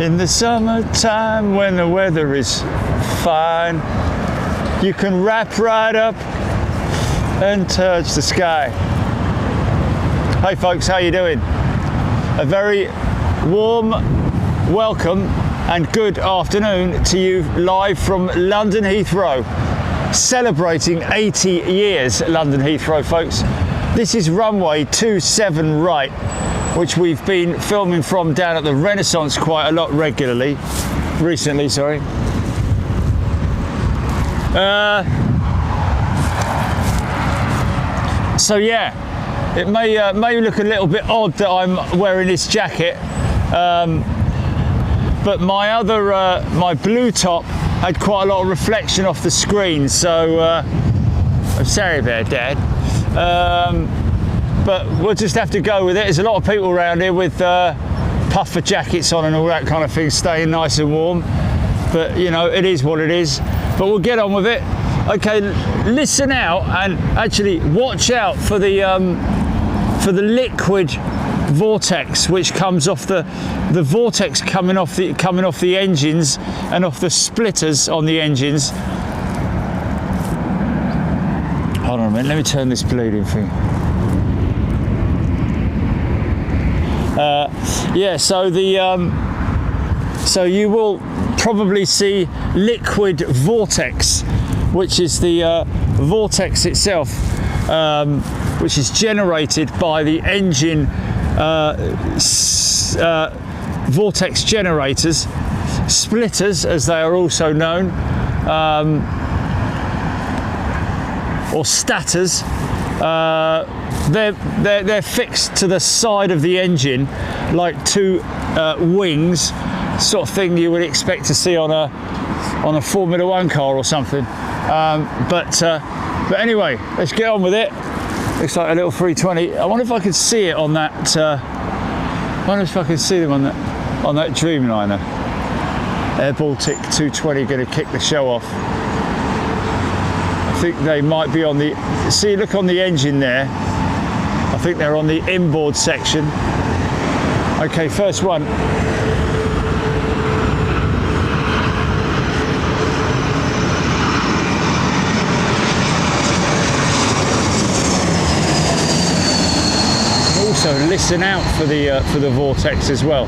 In the summertime when the weather is fine, you can wrap right up and touch the sky. Hey folks, how you doing? A very warm welcome and good afternoon to you live from London Heathrow, celebrating 80 years London Heathrow, folks. This is runway 27 right, which we've been filming from down at the Renaissance quite a lot recently, sorry. So yeah, it may look a little bit odd that I'm wearing this jacket, but my blue top had quite a lot of reflection off the screen, so I'm sorry about that. But we'll just have to go with it. There's a lot of people around here with puffer jackets on and all that kind of thing, staying nice and warm. But you know, it is what it is. But we'll get on with it. Okay, listen out and actually watch out for the liquid vortex which comes off the vortex coming off the engines and off the splitters on the engines. Hold on a minute, let me turn this bleeding thing. Yeah, so so you will probably see liquid vortex, which is the vortex itself, which is generated by the engine vortex generators, splitters as they are also known, or statters. They're fixed to the side of the engine like two wings, sort of thing you would expect to see on a Formula One car or something. But anyway, let's get on with it. Looks like a little 320. I wonder if I could see it on that. I wonder if I could see them on that Dreamliner. Air Baltic 220 going to kick the show off. I think they might be on the. See, look on the engine there. I think they're on the inboard section. Okay, first one. Also, listen out for the vortex as well.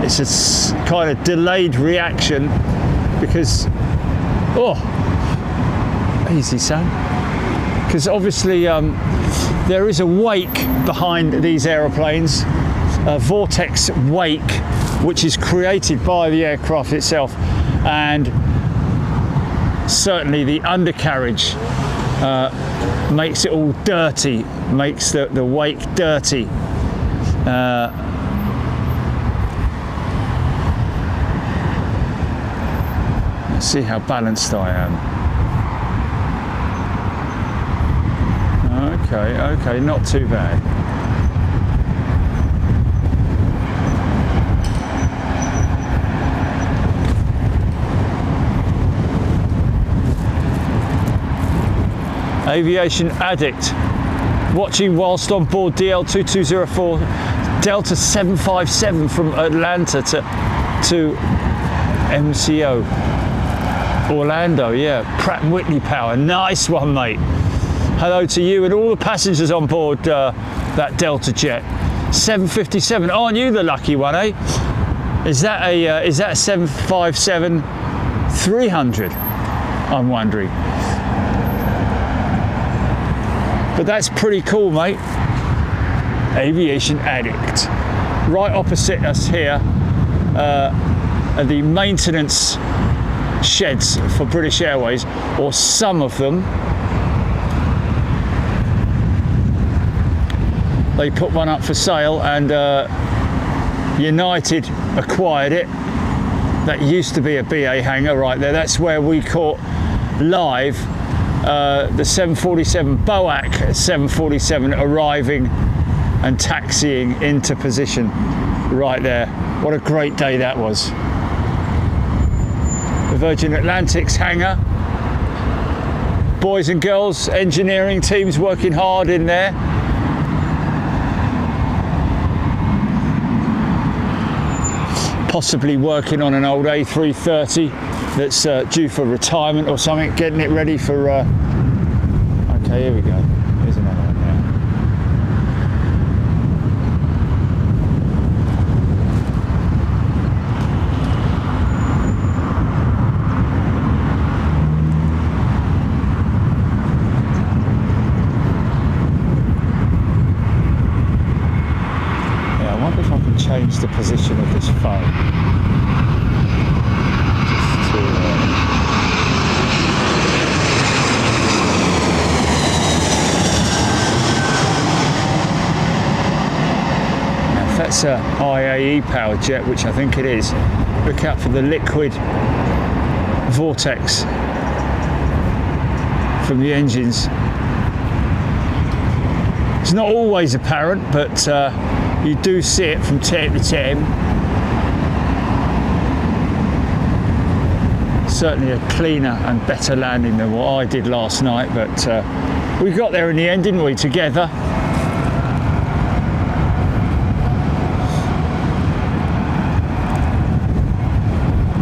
It's a kind of delayed reaction because, oh, easy son, because obviously there is a wake behind these aeroplanes, a vortex wake, which is created by the aircraft itself, and certainly the undercarriage makes it all dirty, makes the wake dirty. Let's see how balanced I am. Okay, not too bad. Aviation addict, watching whilst on board DL2204 Delta 757 from Atlanta to MCO Orlando. Yeah, Pratt & Whitney power. Nice one, mate. Hello to you and all the passengers on board that Delta jet. 757. Aren't you the lucky one, eh? Is that a 757-300? I'm wondering. But that's pretty cool, mate. Aviation addict. Right opposite us here are the maintenance sheds for British Airways, or some of them. They put one up for sale, and United acquired it. That used to be a BA hangar right there. That's where we caught live the 747 BOAC 747 arriving and taxiing into position right there. What a great day that was. The Virgin Atlantic's hangar. Boys and girls, engineering teams working hard in there. possibly working on an old A330 that's due for retirement or something, getting it ready for... Okay, here we go. Here's another one now. Yeah, I wonder if I can change the position of this phone. That's a IAE powered jet, which I think it is. Look out for the liquid vortex from the engines. It's not always apparent, but you do see it from time to time. Certainly a cleaner and better landing than what I did last night, but we got there in the end, didn't we, together?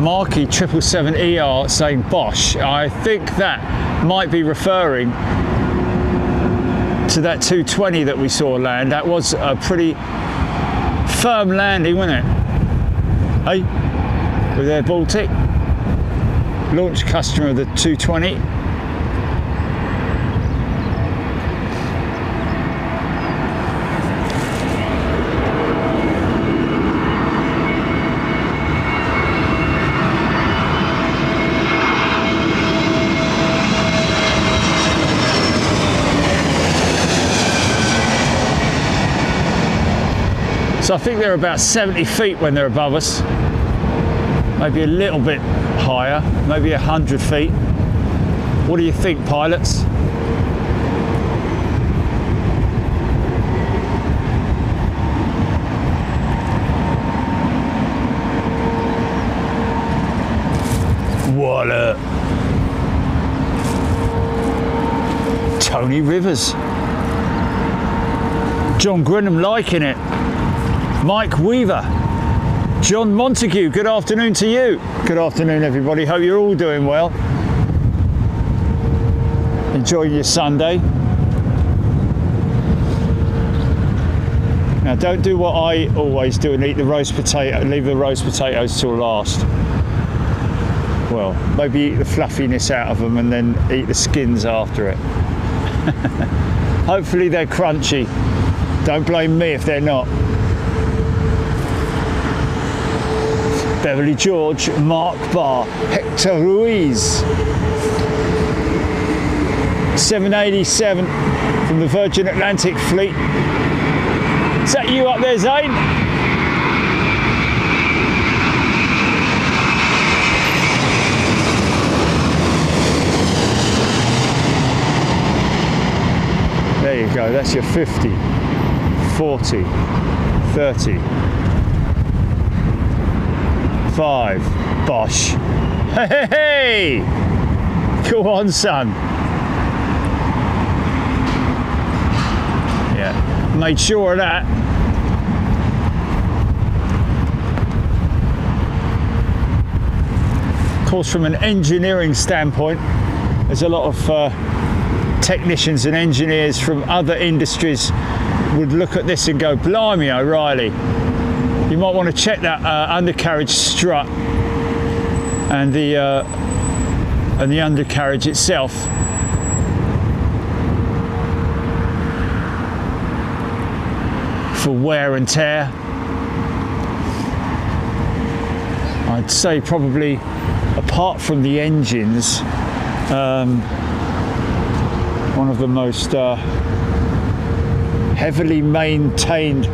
Marquee 777-ER saying Bosch. I think that might be referring to that 220 that we saw land. That was a pretty firm landing, wasn't it? Hey, with Air Baltic, launch customer of the 220. So I think they're about 70 feet when they're above us, maybe a little bit higher, maybe 100 feet. What do you think, pilots? Voila! Tony Rivers. John Grinham liking it. Mike Weaver, John Montague, good afternoon to you. Good afternoon, everybody. Hope you're all doing well. Enjoying your Sunday. Now, don't do what I always do and eat the roast potato, leave the roast potatoes till last. Well, maybe eat the fluffiness out of them and then eat the skins after it. Hopefully they're crunchy. Don't blame me if they're not. Beverly George, Mark Barr, Hector Ruiz. 787 from the Virgin Atlantic Fleet. Is that you up there, Zane? There you go, that's your 50, 40, 30. 5, Bosch. Hey, hey, hey! Go on, son. Yeah, made sure of that. Of course, from an engineering standpoint, there's a lot of technicians and engineers from other industries would look at this and go, blimey, O'Reilly. You might want to check that undercarriage strut and the undercarriage itself. For wear and tear. I'd say probably, apart from the engines, one of the most heavily maintained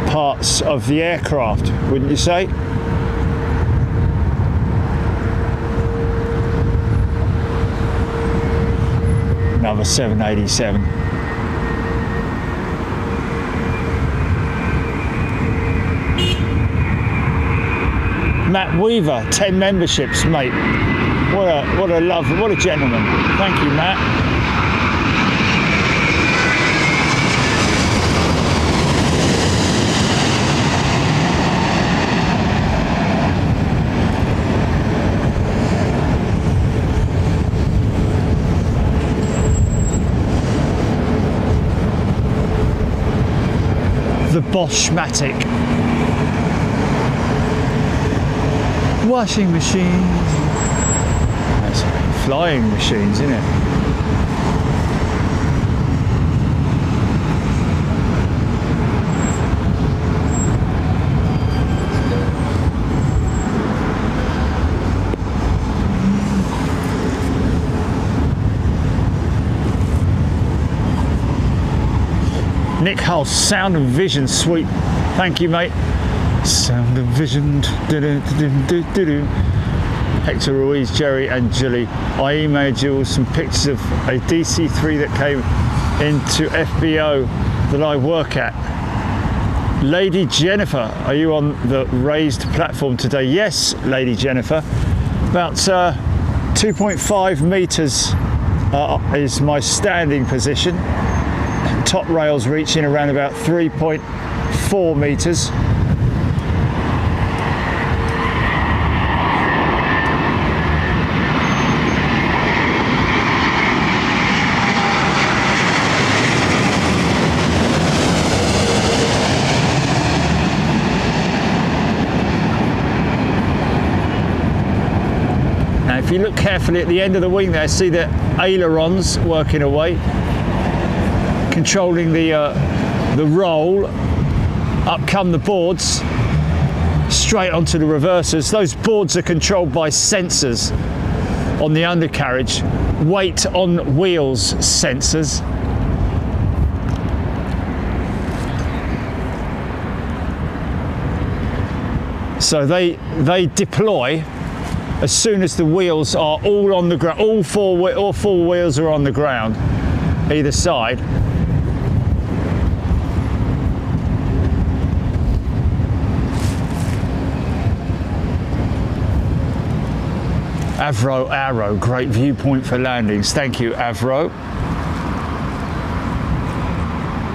parts of the aircraft, wouldn't you say? Another 787. Matt Weaver, 10 memberships, mate. What a love, what a gentleman. Thank you, Matt. the Bosch-matic. Washing machines. That's flying machines, isn't it? Nick Hull, Sound and Vision, sweet. Thank you, mate. Sound and Vision. Hector Ruiz, Jerry and Julie. I emailed you some pictures of a DC-3 that came into FBO that I work at. Lady Jennifer, are you on the raised platform today? Yes, Lady Jennifer. About 2.5 meters is my standing position. Top rails reaching around about 3.4 meters. Now if you look carefully at the end of the wing there, see the ailerons working away, controlling the roll. Up come the boards, straight onto the reversers. Those boards are controlled by sensors on the undercarriage, weight on wheels sensors. So they deploy as soon as the wheels are all on the ground. All four wheels are on the ground, either side. Avro Arrow, great viewpoint for landings. Thank you, Avro.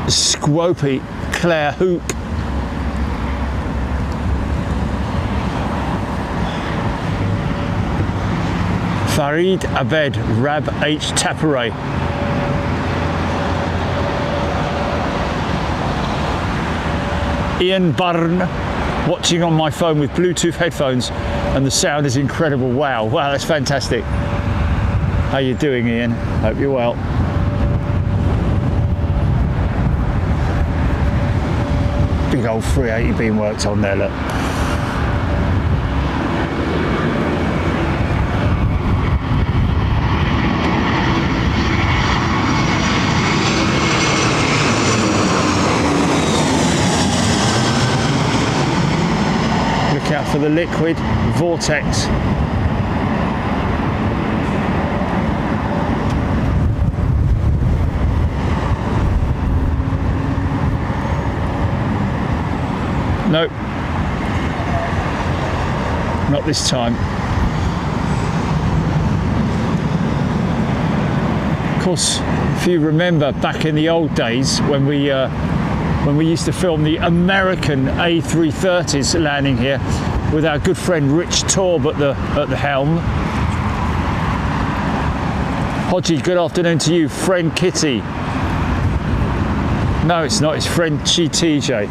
Squopy, Claire Hoop. Farid Abed, Rab H. Tapare. Ian Byrne, watching on my phone with Bluetooth headphones, and the sound is incredible. Wow, that's fantastic. How you doing, Ian? Hope you're well. Big old 380 being worked on there, look. Out for the liquid vortex. Nope, not this time. Of course, if you remember back in the old days when we used to film the American A330s landing here with our good friend Rich Taub at the helm. Hodgie, good afternoon to you. Friend Kitty. No, it's not, it's friend Chi TJ.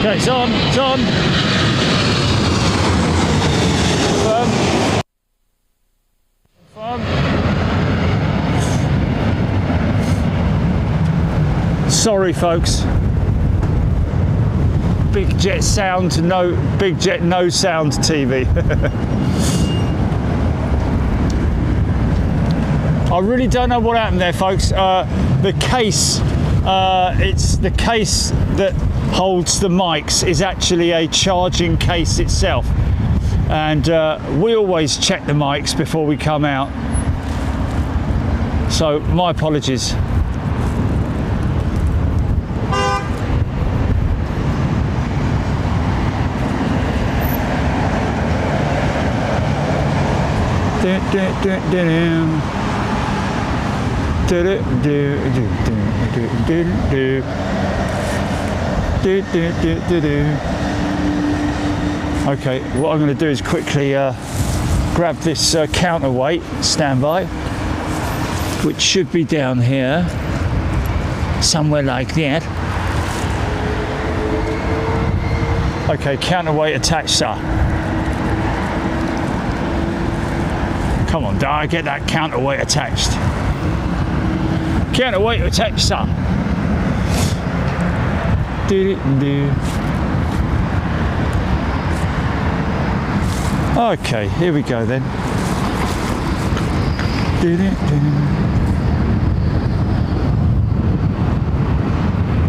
Okay, it's on, it's on. Confirm. Sorry folks. Big jet sound, no big jet, no sound TV. I really don't know what happened there, folks. The case, it's the case that holds the mics is actually a charging case itself, and we always check the mics before we come out. So my apologies. Okay, what I'm going to do is quickly grab this counterweight, standby, which should be down here, somewhere like that. Okay, counterweight attached, sir. Come on, Dyer, get that counterweight attached. Counterweight attached, sir. Okay, here we go then.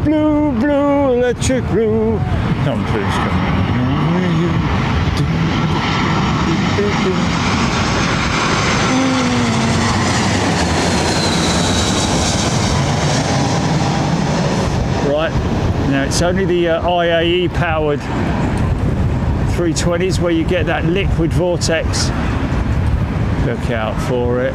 Blue, blue, electric blue. Come, please come. Right, now it's only the IAE powered 320s where you get that liquid vortex. Look out for it.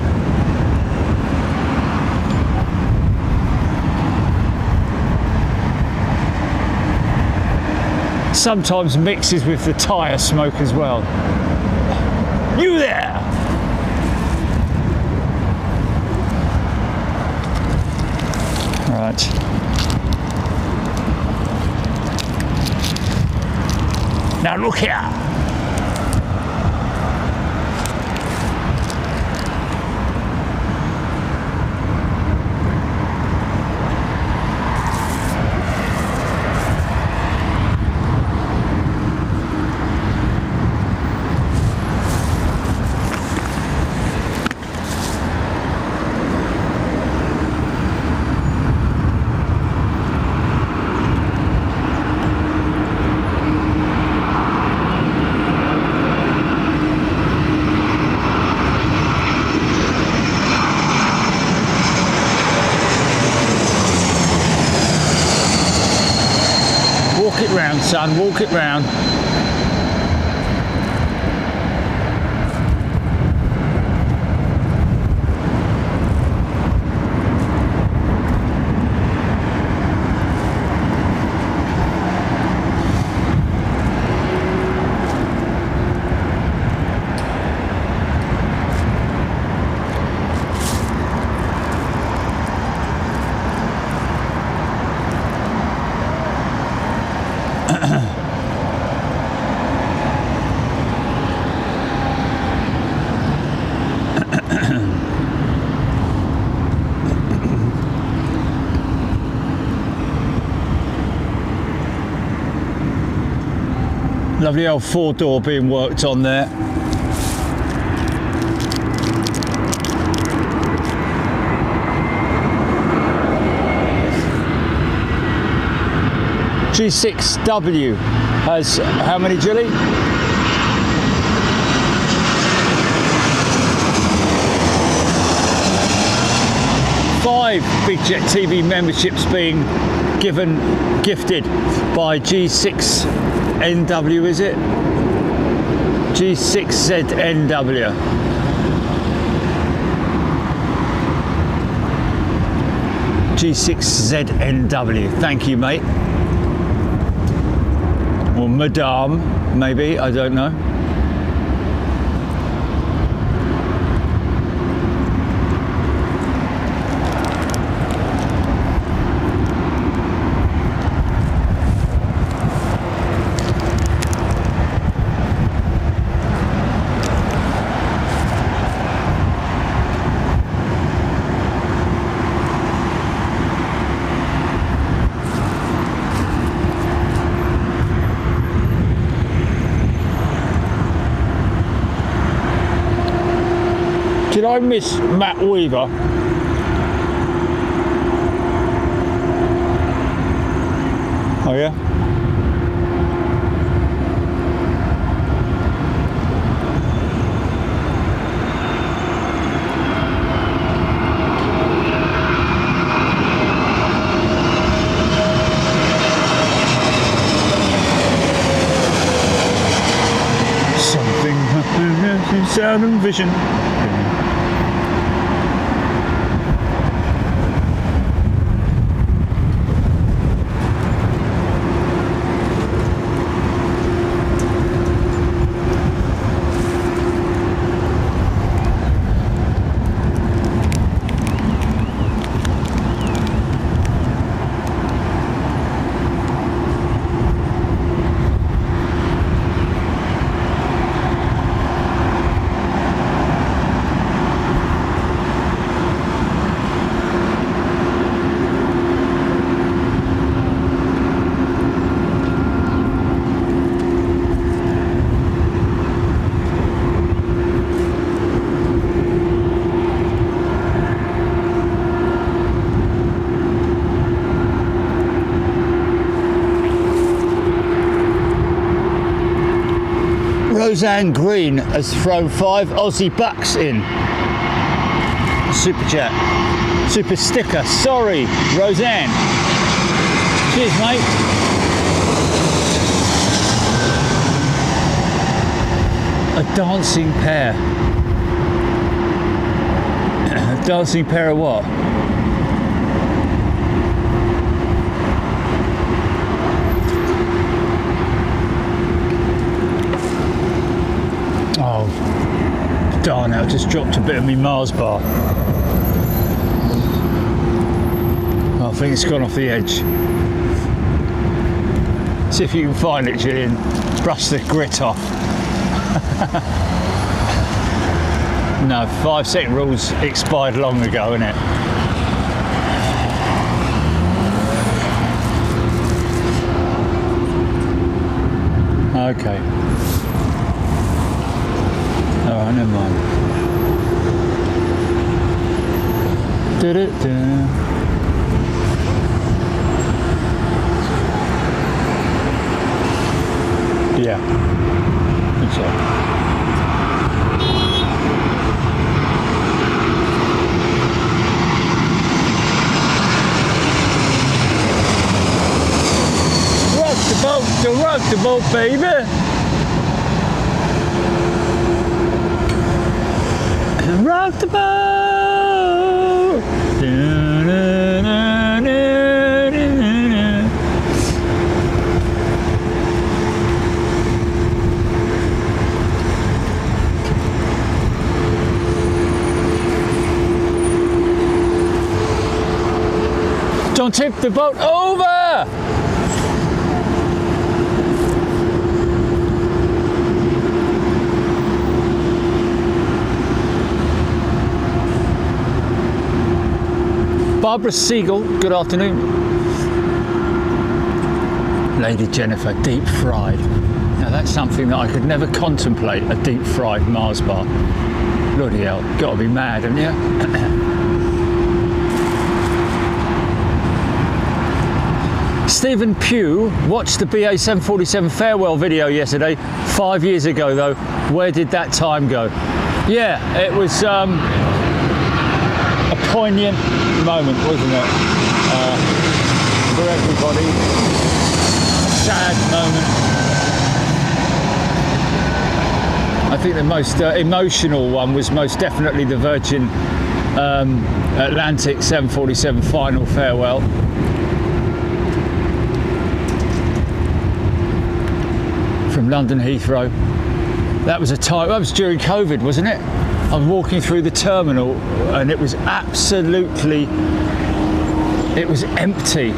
Sometimes mixes with the tyre smoke as well. You there! Right. Now look here. Walk it round, son, walk it round. Lovely old 4-door being worked on there. G6W has how many, Julie? 5 Big Jet TV memberships being gifted by G6NW, is it? G6ZNW. G6ZNW. Thank you, mate. Or Madame, maybe, I don't know. Did I miss Matt Weaver? Oh yeah? Something happens in sound and vision. Roseanne Green has thrown 5 Aussie bucks in. Super chat. Super sticker. Sorry, Roseanne. Cheers, mate. A dancing pair. A dancing pair of what? Oh, darn it, I just dropped a bit of my Mars bar. Oh, I think it's gone off the edge. See if you can find it, Gillian. Brush the grit off. No, 5-second rules expired long ago, innit? Okay. Alright, never mind. Yeah, I think so. Rock the boat, baby. Rock the boat. Don't tip the boat over. Barbara Siegel, good afternoon. Lady Jennifer, deep fried. Now that's something that I could never contemplate, a deep fried Mars bar. Bloody hell, gotta be mad, haven't you? Stephen Pugh watched the BA747 farewell video yesterday, 5 years ago though. Where did that time go? Yeah, it was a poignant moment, wasn't it? For everybody, a sad moment. I think the most emotional one was most definitely the Virgin Atlantic 747 final farewell. From London Heathrow. That was during COVID, wasn't it? I was walking through the terminal and it was absolutely, it was empty.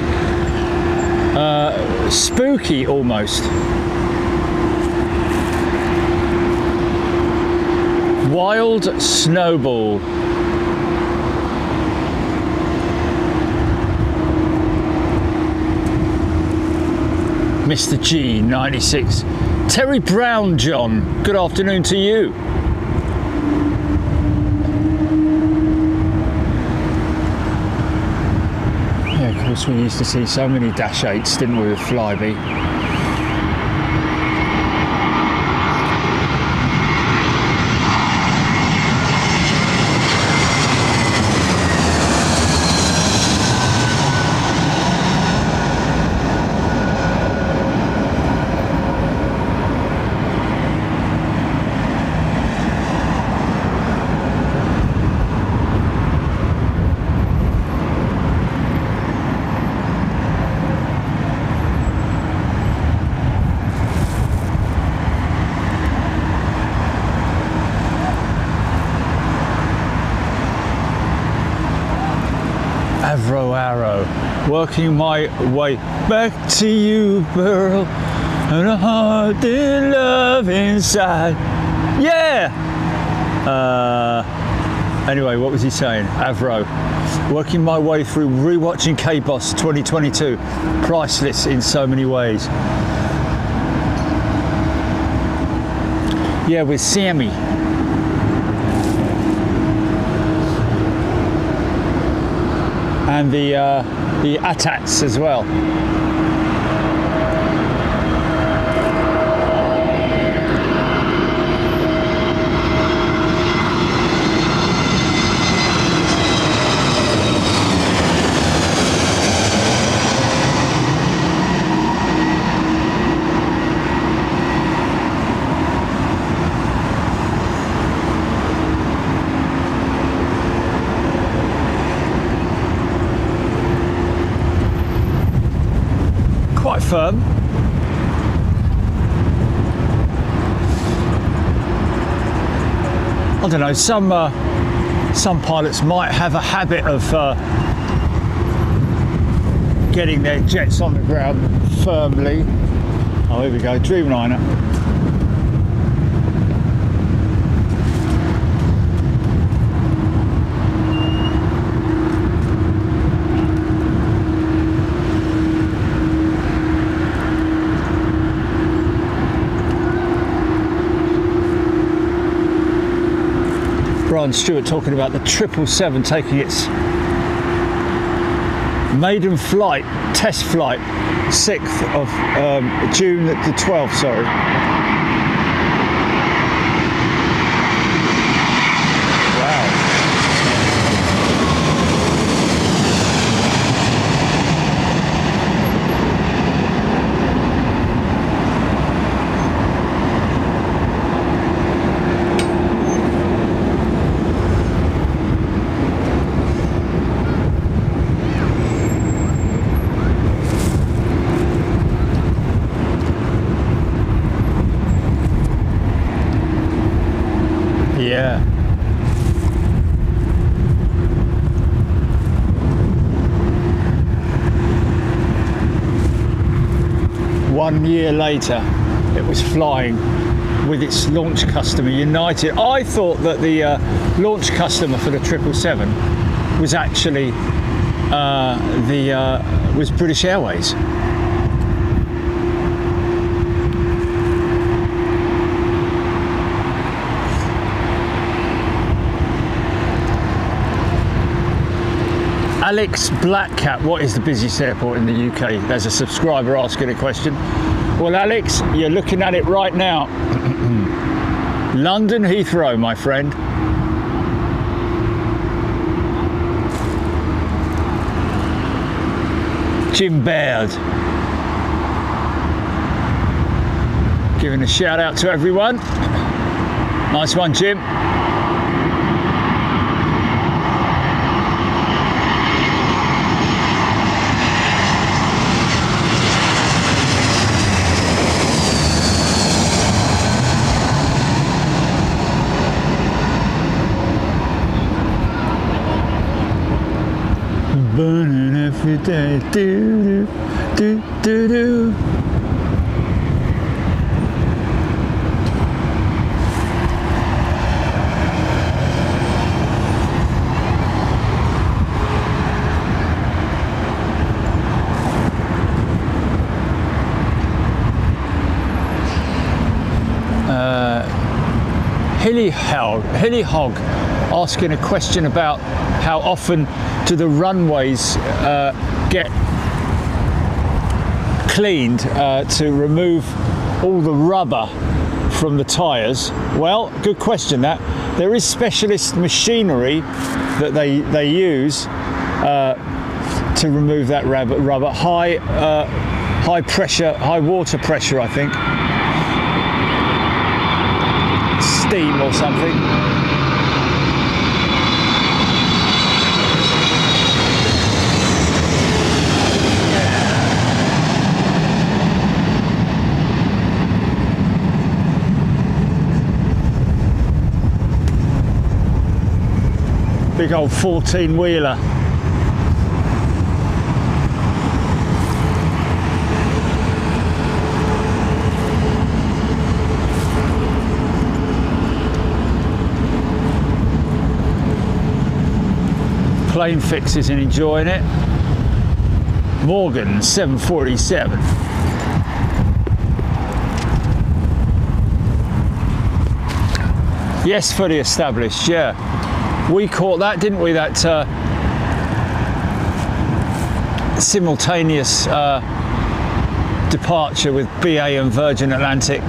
Spooky almost. Wild Snowball. Mr. G, 96. Terry Brown, John, good afternoon to you. course, we used to see so many Dash 8s, didn't we, with Flybe? Working my way back to you, Pearl, and a heart in love inside. Yeah! Anyway, what was he saying? Avro. Working my way through rewatching K-Boss 2022. Priceless in so many ways. Yeah, with Sammy. And the ATATs as well. Firm. I don't know, some pilots might have a habit of getting their jets on the ground firmly. Oh, here we go, Dreamliner. Brian Stewart talking about the 777 taking its maiden flight, test flight, 6th of June the 12th, sorry. Yeah. One year later, it was flying with its launch customer, United. I thought that the launch customer for the 777 was actually was British Airways. Alex Blackcat, what is the busiest airport in the UK? There's a subscriber asking a question. Well, Alex, you're looking at it right now. London Heathrow, my friend. Jim Baird. Giving a shout out to everyone. Nice one, Jim. Burning every day, do do do do do. Hilly Hog asking a question about how often do the runways get cleaned to remove all the rubber from the tyres? Well, good question that. There is specialist machinery that they use to remove that rubber. High pressure, high water pressure, I think. Steam or something. Big old 14-wheeler. Plane fixes and enjoying it. Morgan 747. Yes, fully established, yeah. We caught that, didn't we? That simultaneous departure with BA and Virgin Atlantic.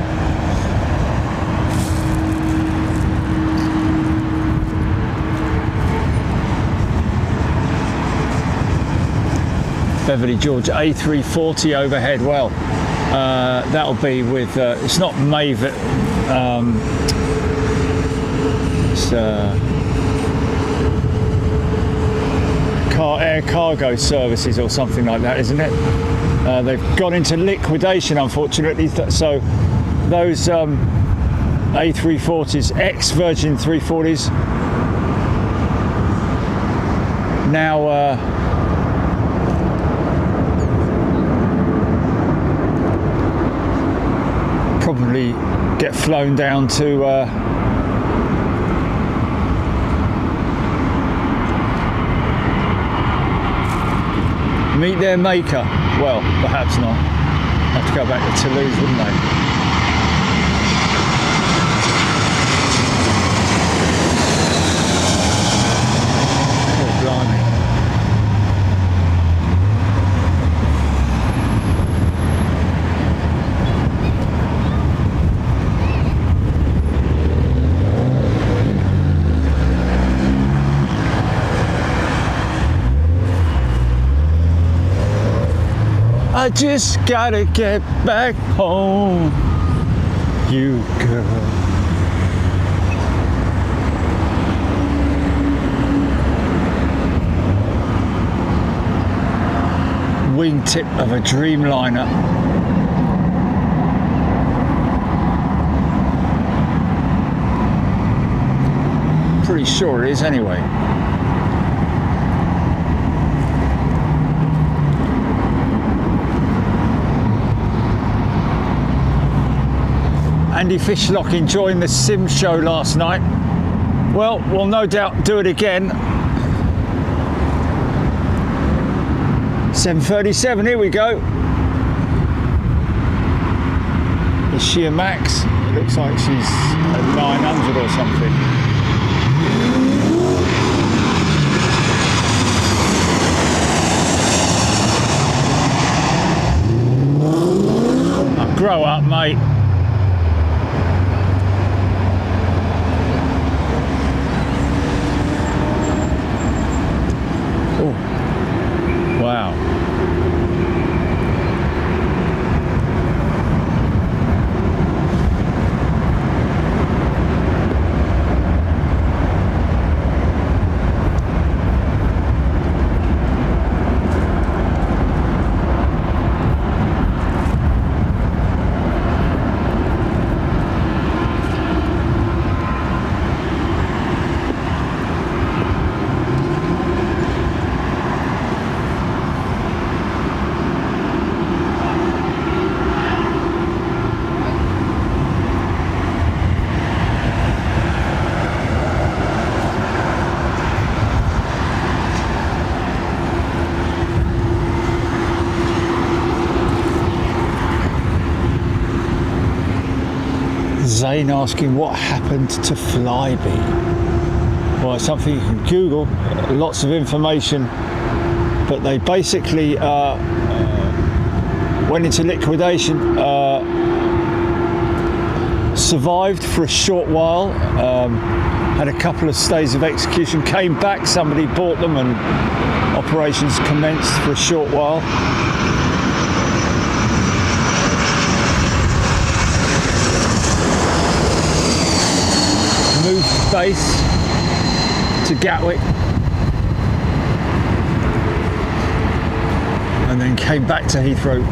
Beverly George A340 overhead. Well, that'll be with, it's not Maven, it's Air Cargo Services or something like that, isn't it? They've gone into liquidation, unfortunately, so those A340s, ex-Virgin 340s, now probably get flown down to meet their maker. Well, perhaps not. Have to go back to Toulouse, wouldn't they? Oh, blimey. I just gotta get back home, you girl. Wingtip of a Dreamliner. Pretty sure it is anyway. Andy Fishlock enjoying the sim show last night. Well, we'll no doubt do it again. 737, here we go. Is she a Max? It looks like she's a 900 or something. Oh, grow up, mate. Wow. Zane asking what happened to Flybe. Well, it's something you can Google, lots of information, but they basically went into liquidation. Survived for a short while, had a couple of stays of execution, came back, somebody bought them and operations commenced for a short while. Moved base to Gatwick and then came back to Heathrow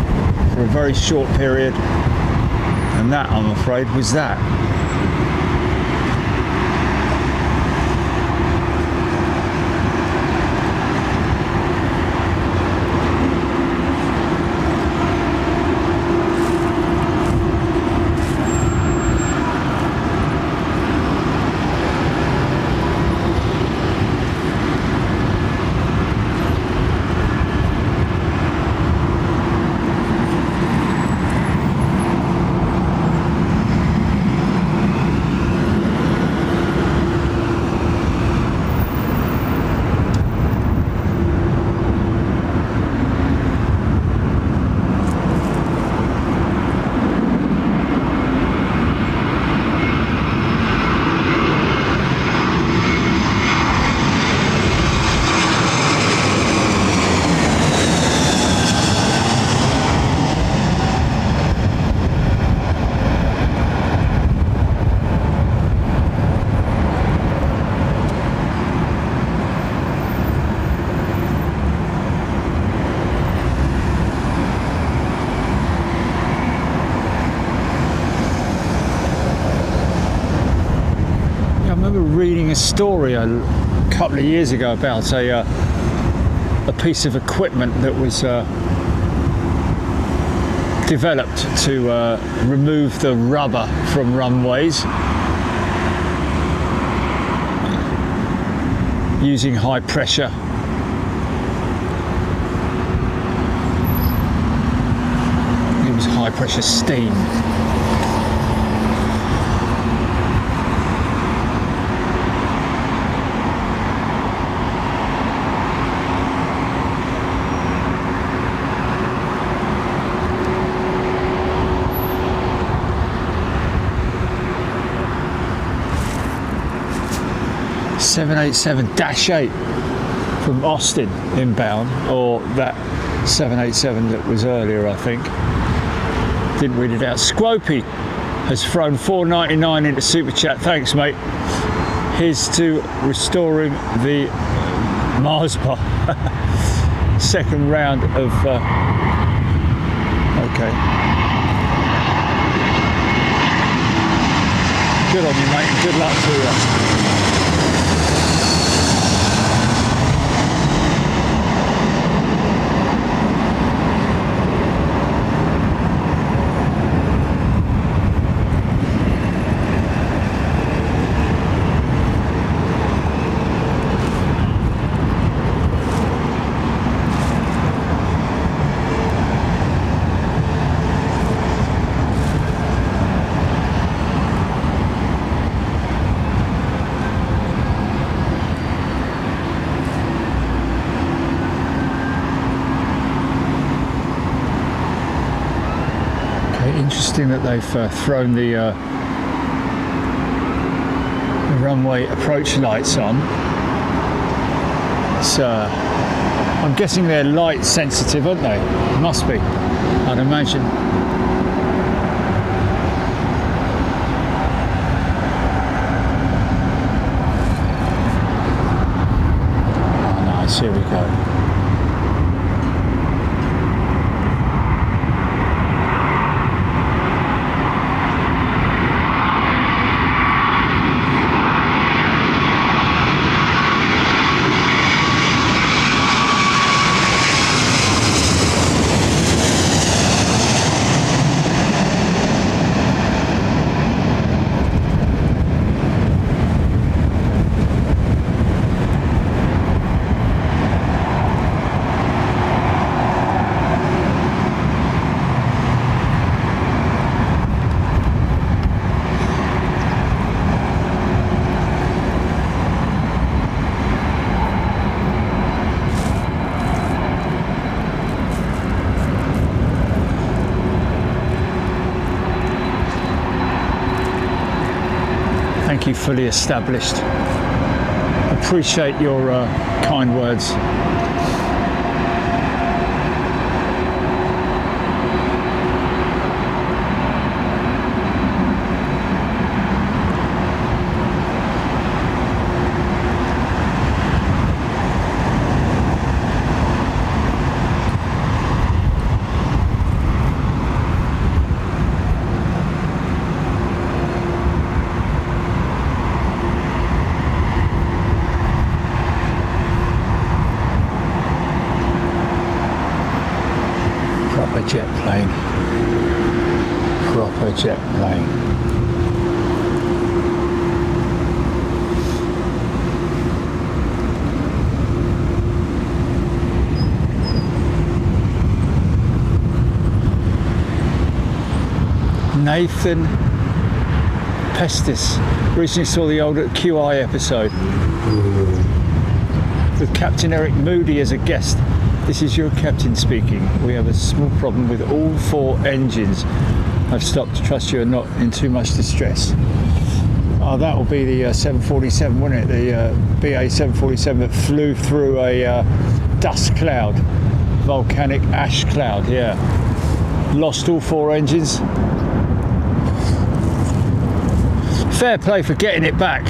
for a very short period, and that, I'm afraid, was that. Reading a story a couple of years ago about a piece of equipment that was developed to remove the rubber from runways using high pressure. It was high pressure steam. ...787-8 from Austin inbound, or that 787 that was earlier, I think. Didn't read it out. Squopey has thrown $4.99 into Super Chat. Thanks, mate. Here's to restoring the Mars bar. Second round of... okay. Good on you, mate, and good luck to you. Interesting that they've thrown the runway approach lights on. It's, I'm guessing they're light sensitive, aren't they? Must be, I'd imagine. Oh, nice, here we go. make you fully established. Appreciate your kind words. Jet plane, proper jet plane. Nathan Pestis recently saw the old QI episode with Captain Eric Moody as a guest. This is your captain speaking. We have a small problem with all 4 engines. I've stopped. Trust you are not in too much distress. Oh, that will be the 747, wouldn't it? The BA 747 that flew through a dust cloud, volcanic ash cloud, yeah. Lost all 4 engines. Fair play for getting it back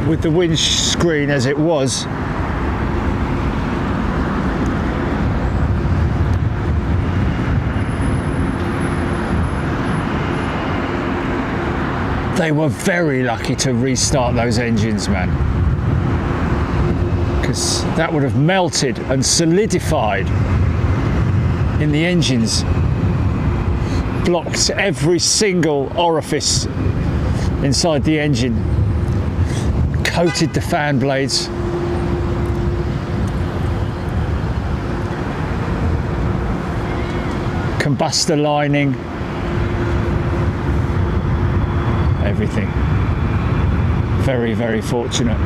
with the windscreen as it was. They were very lucky to restart those engines, man, because that would have melted and solidified in the engines, blocked every single orifice inside the engine, coated the fan blades. Combustor lining, everything. Very, very fortunate.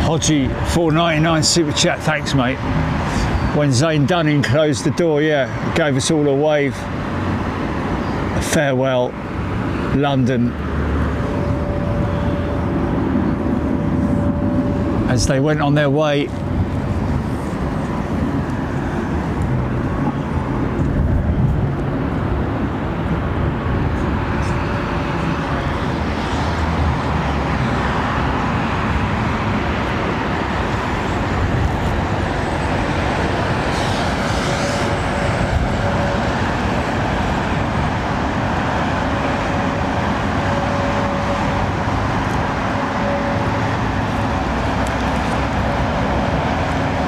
Hodgie 499 super chat, thanks mate. When Zane Dunning closed the door, yeah, gave us all a wave. A farewell, London. As they went on their way.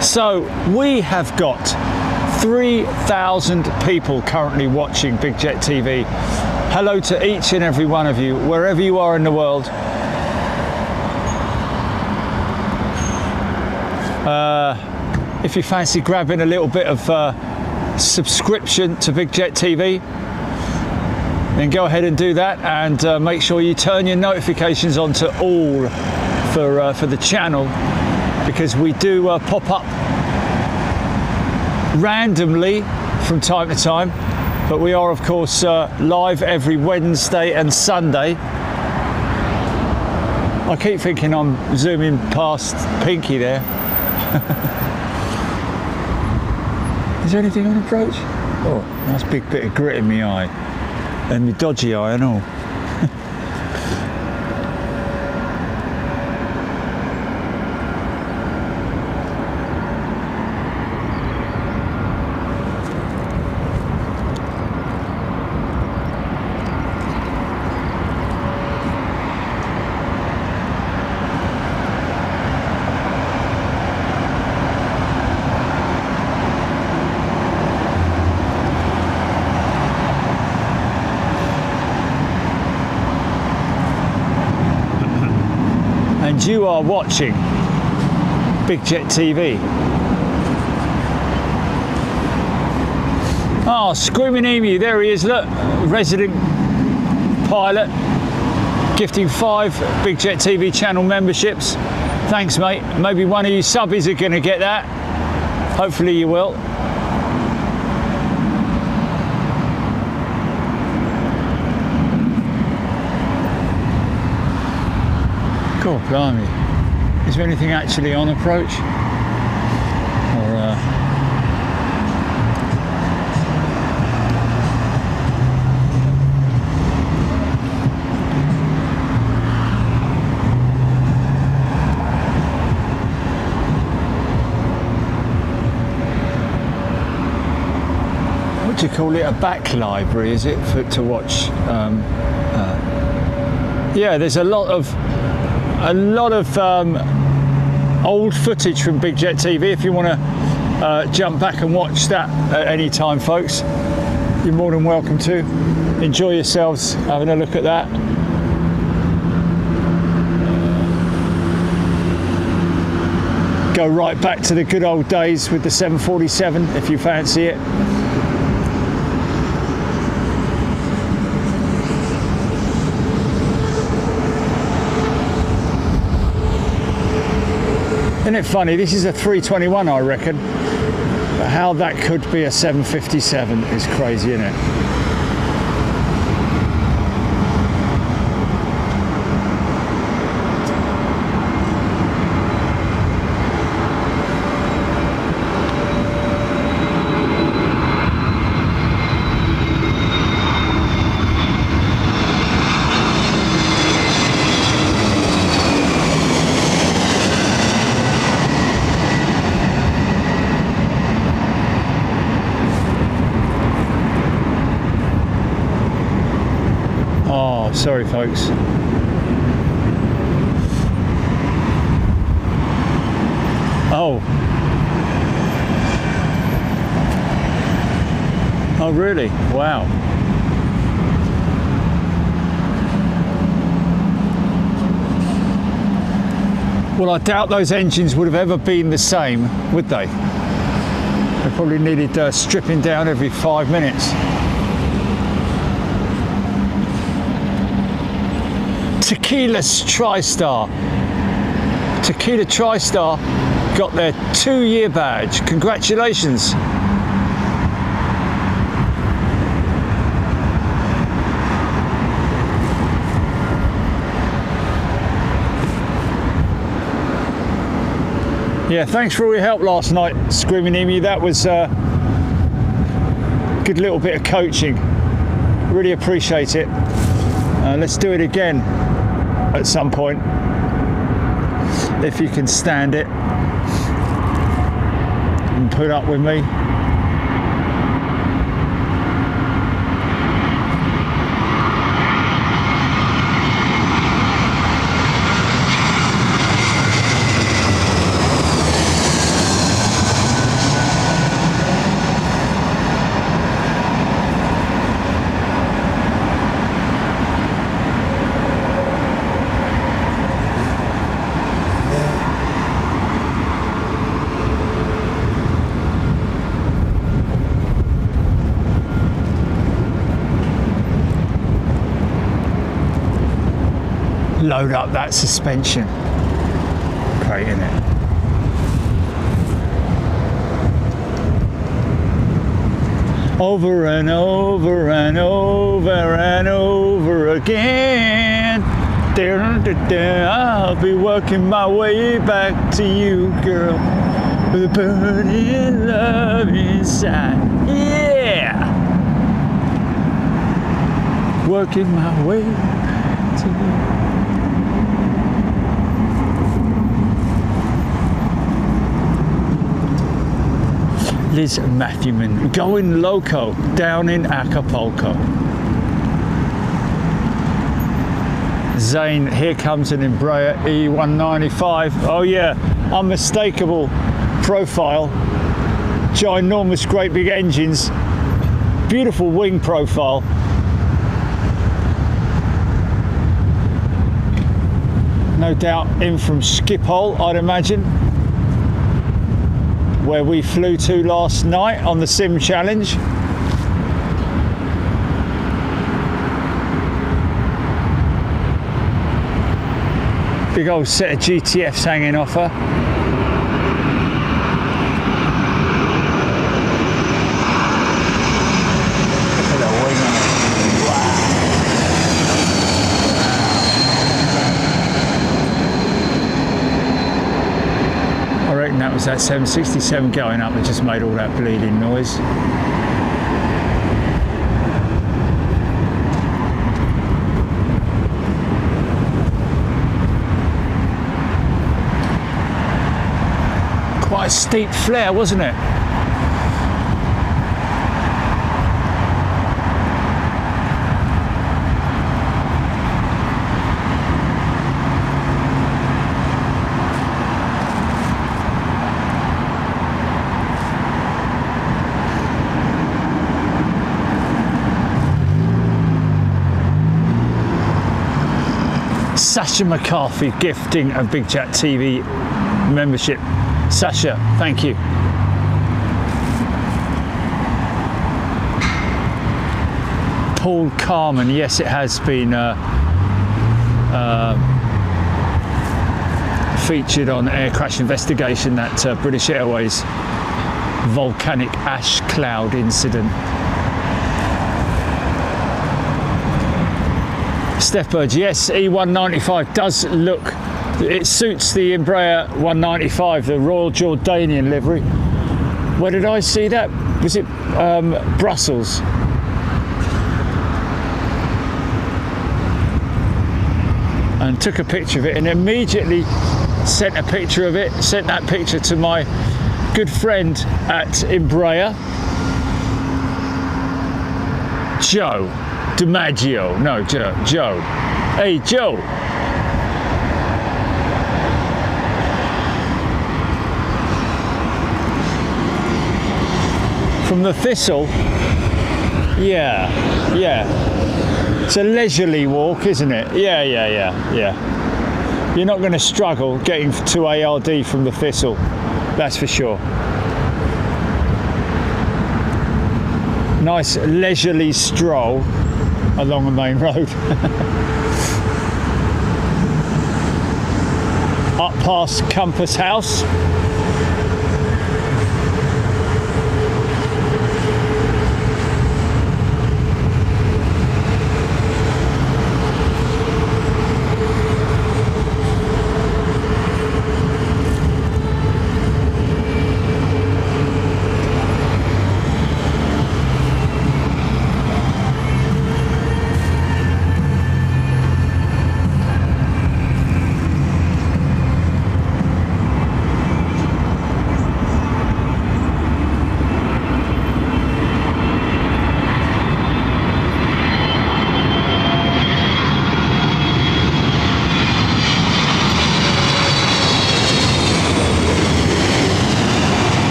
So we have got 3,000 people currently watching Big Jet TV. Hello to each and every one of you, wherever you are in the world. If you fancy grabbing a little bit of subscription to Big Jet TV, then go ahead and do that, and make sure you turn your notifications on to all for the channel, because we do pop up randomly from time to time, but we are of course live every Wednesday and Sunday. I keep thinking I'm zooming past Pinky there. Is there anything on approach? Oh, nice big bit of grit in my eye, and my dodgy eye and all. you are watching Big Jet TV. Oh, Screaming Emu, there he is, look, resident pilot, gifting 5 Big Jet TV channel memberships. Thanks, mate. Maybe one of you subbies are going to get that. Hopefully you will. God, blimey. Is there anything actually on approach? Or, what do you call it? A back library, is it, to watch? Yeah, there's a lot of old footage from Big Jet TV. If you want to jump back and watch that at any time, folks, you're more than welcome to. Enjoy yourselves having a look at that. Go right back to the good old days with the 747 if you fancy it. Isn't it funny? This is a 321, I reckon. But how that could be a 757 is crazy, isn't it? Sorry, folks. Oh. Oh, really? Wow. Well, I doubt those engines would have ever been the same, would they? They probably needed stripping down every 5 minutes. Tequila's TriStar. Tequila TriStar got their 2-year badge. Congratulations. Yeah, thanks for all your help last night, Screaming Emu. That was a good little bit of coaching. Really appreciate it. Let's do it again at some point, if you can stand it and put up with me. Load up that suspension. Great, isn't it? Over and over and over and over again. I'll be working my way back to you, girl, with a burning love inside. Yeah! Working my way to you. Liz Matthewman, going loco down in Acapulco. Zane, here comes an Embraer E195. Oh yeah, unmistakable profile. Ginormous, great big engines. Beautiful wing profile. no doubt in from Schiphol, I'd imagine, where we flew to last night on the Sim Challenge. Big old set of GTFs hanging off her. Look at the wing on it. Wow. I reckon that was that 767 going up that just made all that bleeding noise. Quite a steep flare, wasn't it? Sasha McCarthy gifting a Big Chat TV membership. Sasha, thank you. Paul Carman, yes, it has been featured on Air Crash Investigation, that British Airways volcanic ash cloud incident. Steph Burge, yes, E195 does look, it suits the Embraer 195, the Royal Jordanian livery. Where did I see that? Was it Brussels? And took a picture of it and immediately sent a picture of it, sent that picture to my good friend at Embraer, Joe DiMaggio. No, Joe. Hey, Joe. From the Thistle, yeah. It's a leisurely walk, isn't it? Yeah. You're not going to struggle getting to ARD from the Thistle, that's for sure. Nice leisurely stroll along the main road. Up past Compass House.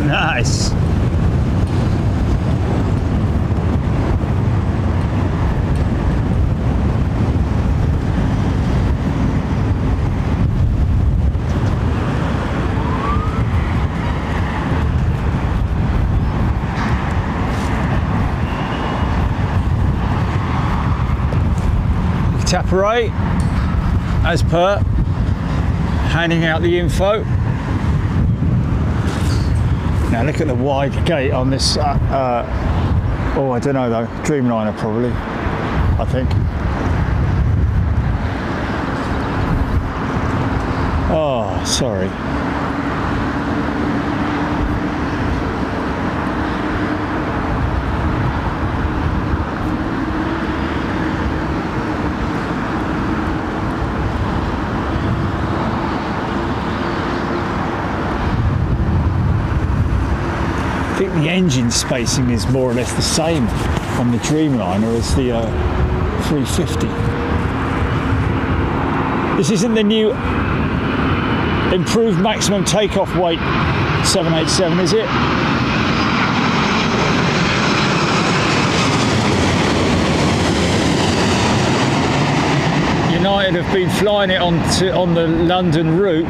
Nice. Tapperate, as per, handing out the info. Now look at the wide gate on this, oh I don't know though, Dreamliner probably, I think. Oh, sorry. I think the engine spacing is more or less the same on the Dreamliner as the 350. This isn't the new improved maximum takeoff weight 787, is it? United have been flying it on the London route.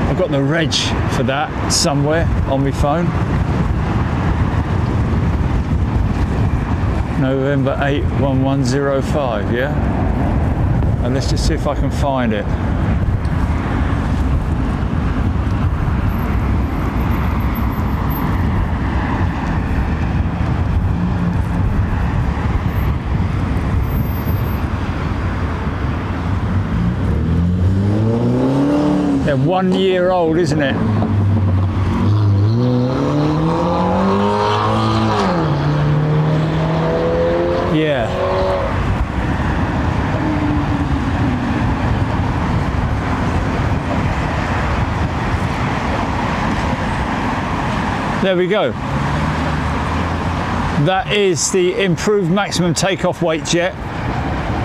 I've got the reg for that somewhere on my phone. November 81105, yeah? And let's just see if I can find it. They're 1 year old, isn't it? Yeah. There we go. That is the improved maximum takeoff weight jet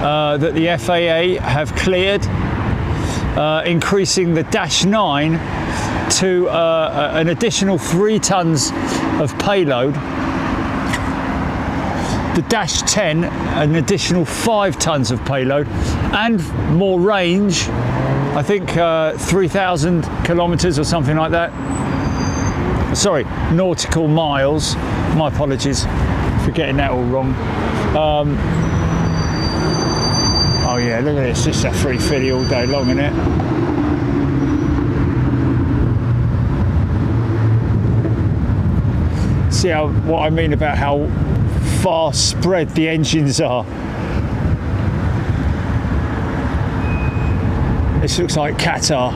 that the FAA have cleared, increasing the Dash 9 to an additional 3 tons of payload. The Dash 10, an additional 5 tons of payload and more range. I think 3,000 kilometers or something like that. Sorry, nautical miles. My apologies for getting that all wrong. Oh yeah, look at this. This is a 350 all day long, isn't it? See what I mean about how far spread the engines are. This looks like Qatar.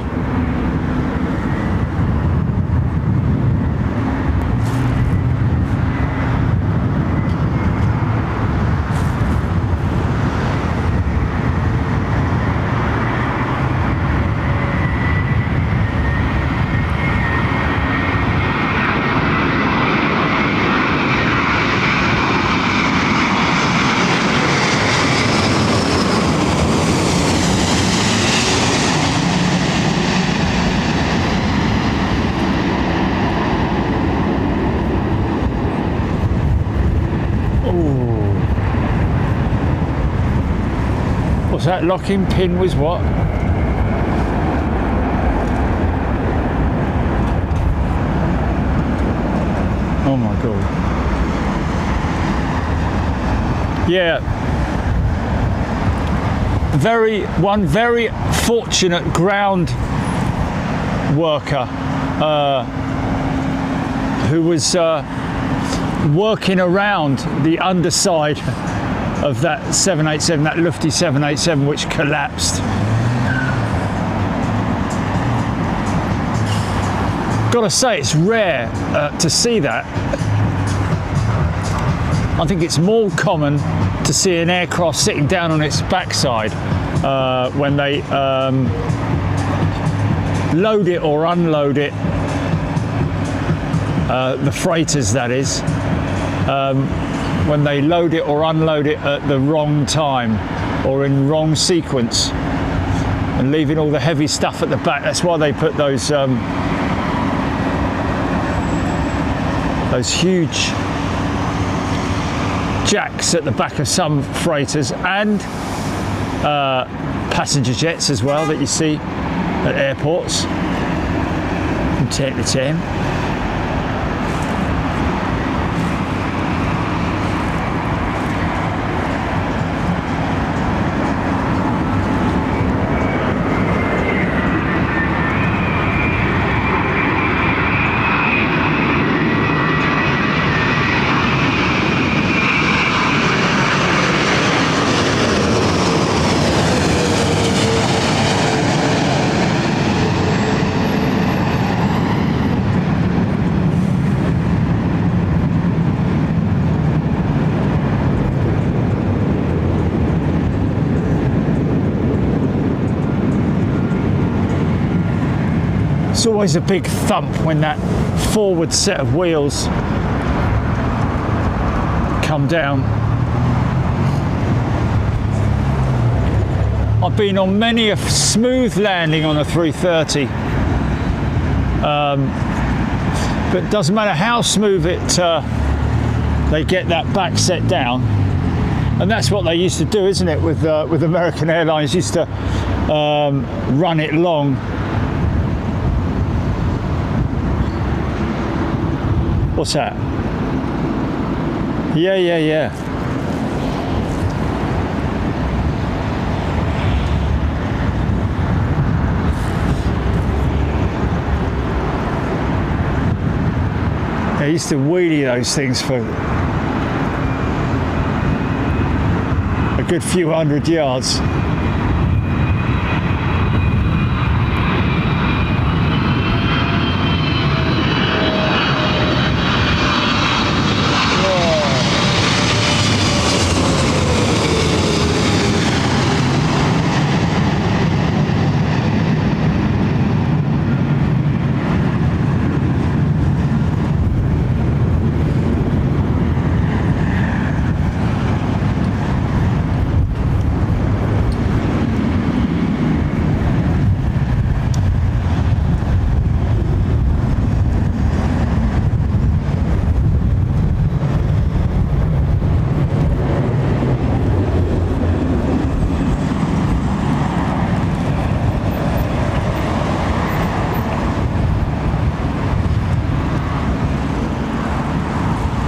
That locking pin was what? Oh my god. Yeah. One very fortunate ground worker who was working around the underside of that 787, that lofty 787 which collapsed. Gotta say, it's rare to see that. I think it's more common to see an aircraft sitting down on its backside when they load it or unload it, the freighters that is. When they load it or unload it at the wrong time or in wrong sequence and leaving all the heavy stuff at the back. That's why they put those huge jacks at the back of some freighters and passenger jets as well that you see at airports from time to time. It's always a big thump when that forward set of wheels come down. I've been on many a smooth landing on a 330, but it doesn't matter how smooth it they get that back set down, and that's what they used to do, isn't it, with American Airlines, used to run it long. What's that? Yeah. I used to wheelie those things for a good few hundred yards.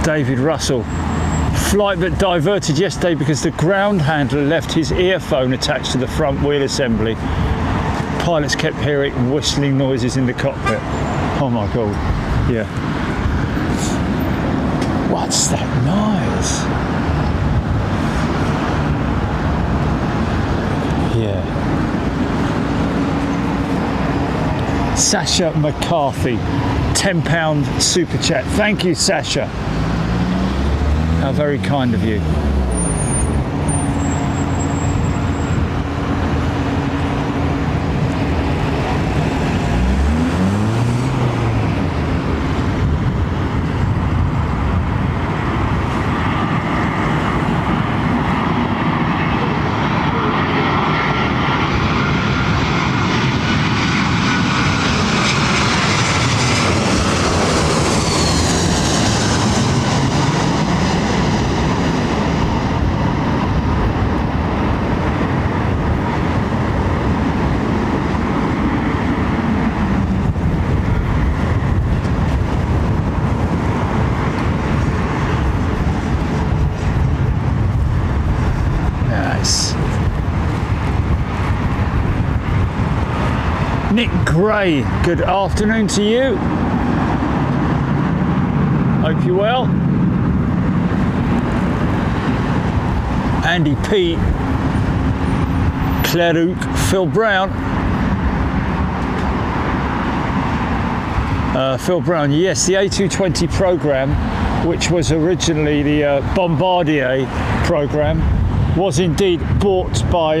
David Russell. Flight that diverted yesterday because the ground handler left his earphone attached to the front wheel assembly. Pilots kept hearing whistling noises in the cockpit. Oh my God, yeah. What's that noise? Yeah. Sasha McCarthy, £10 super chat. Thank you, Sasha. How very kind of you. Nick Gray, good afternoon to you. Hope you're well. Andy P, Claruc, Phil Brown. Phil Brown, yes, the A220 program, which was originally the Bombardier program, was indeed bought by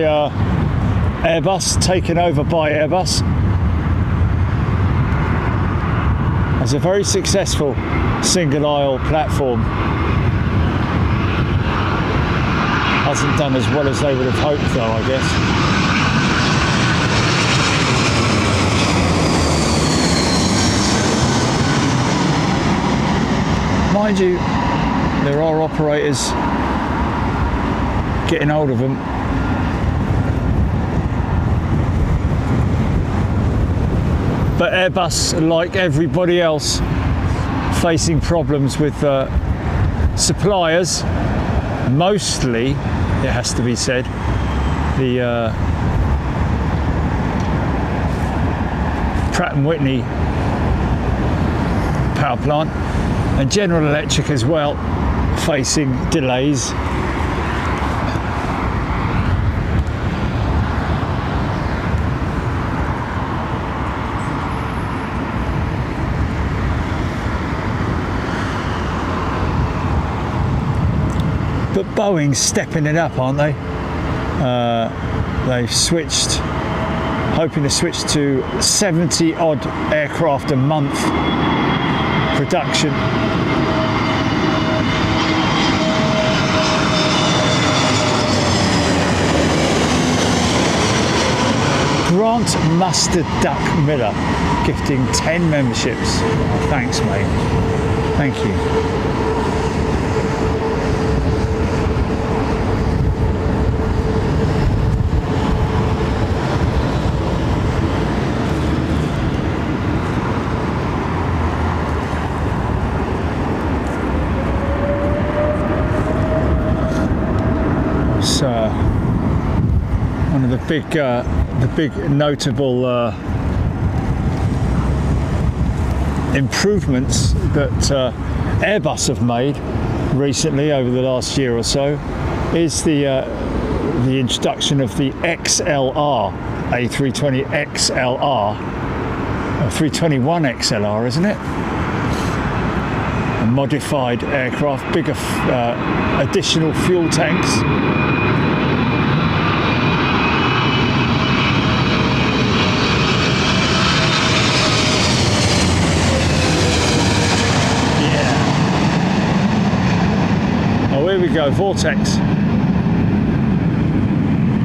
Airbus, taken over by Airbus. As a very successful single aisle platform. Hasn't done as well as they would have hoped though, I guess. Mind you, there are operators getting hold of them. But Airbus, like everybody else, facing problems with suppliers, mostly, it has to be said, the Pratt & Whitney power plant, and General Electric as well, facing delays. But Boeing's stepping it up, aren't they? They've switched, hoping to switch to 70 odd aircraft a month production. Grant Mustard Duck Miller gifting 10 memberships. Thanks, mate. Thank you. One of the big notable improvements that Airbus have made recently over the last year or so is the introduction of the XLR A320 XLR, 321 XLR, isn't it? A modified aircraft, bigger additional fuel tanks. Here we go, vortex.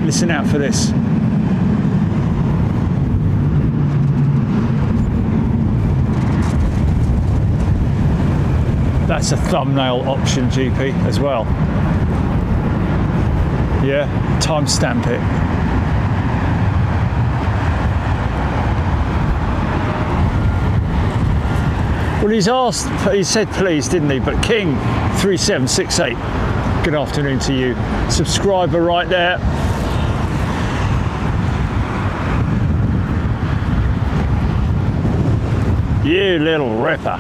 Listen out for this. That's a thumbnail option, GP, as well. Yeah, timestamp it. Well, he said please, didn't he? But King 3768, good afternoon to you. Subscriber right there. You little ripper.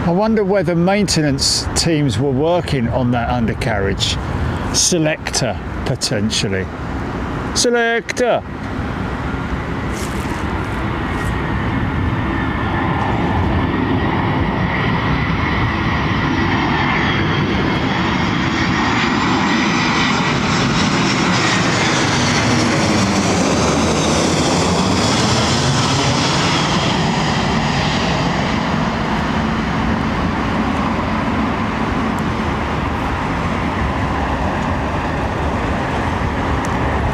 I wonder whether maintenance teams were working on that undercarriage. Selector, potentially. Selector!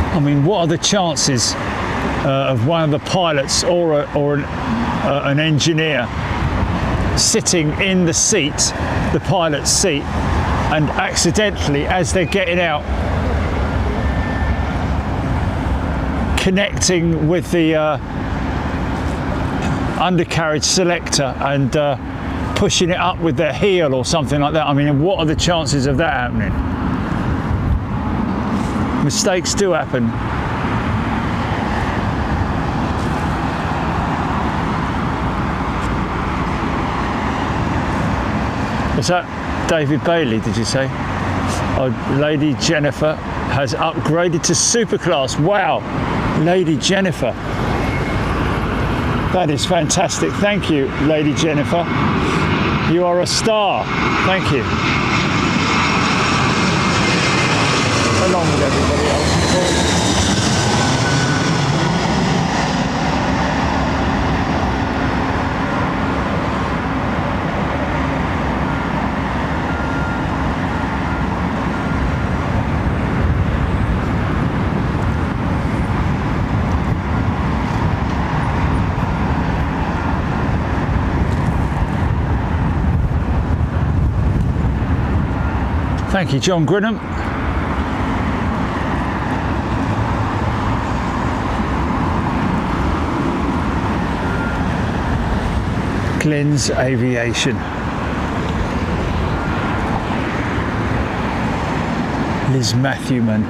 I mean, what are the chances of one of the pilots or an engineer sitting in the seat, the pilot's seat, and accidentally, as they're getting out, connecting with the undercarriage selector and pushing it up with their heel or something like that? I mean, what are the chances of that happening? Mistakes do happen. Was that David Bailey, did you say? Oh, Lady Jennifer has upgraded to super class. Wow, Lady Jennifer. That is fantastic. Thank you, Lady Jennifer. You are a star. Thank you. Along with everybody else, of course. Thank you, John Grinham. Glenn's Aviation. Liz Matthewman.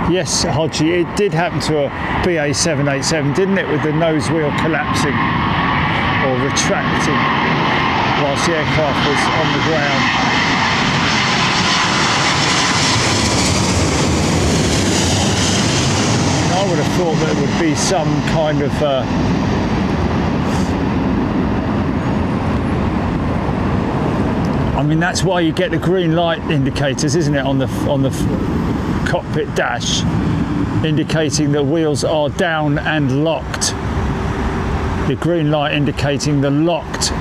Yes, Hodgie, it did happen to a BA787, didn't it, with the nose wheel collapsing or retracting whilst the aircraft was on the ground. I would have thought there would be some kind of I mean, that's why you get the green light indicators, isn't it, on the cockpit dash, indicating the wheels are down and locked. The green light indicating the locked.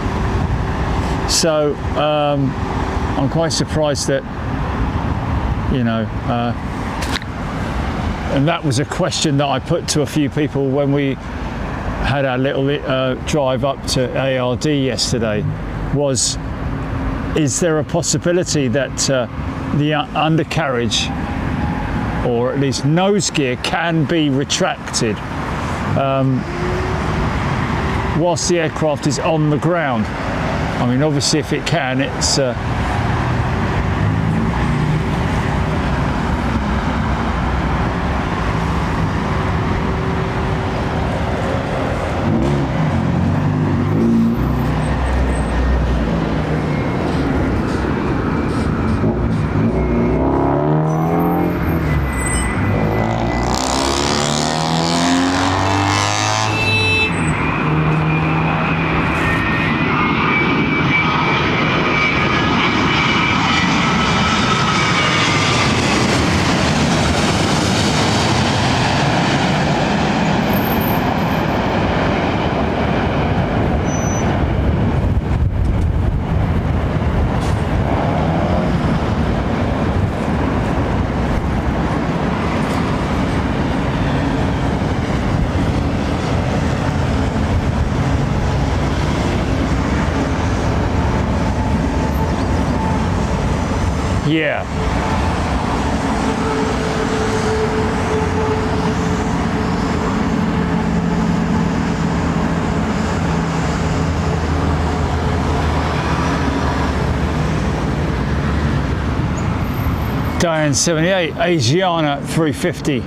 So I'm quite surprised that, you know, and that was a question that I put to a few people when we had our little drive up to ARD yesterday, was, is there a possibility that the undercarriage, or at least nose gear, can be retracted whilst the aircraft is on the ground? I mean, obviously if it can, it's yeah. Diane 78, Asiana 350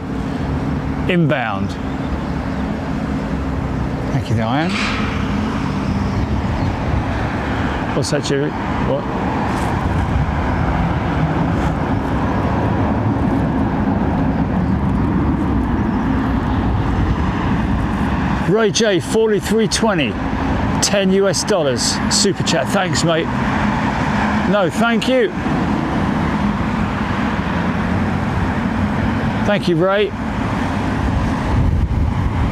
inbound. Thank you, Diane. What's that, Jerry? What? Ray J, 4320, $10 super chat. Thanks, mate. No, thank you. Thank you, Ray.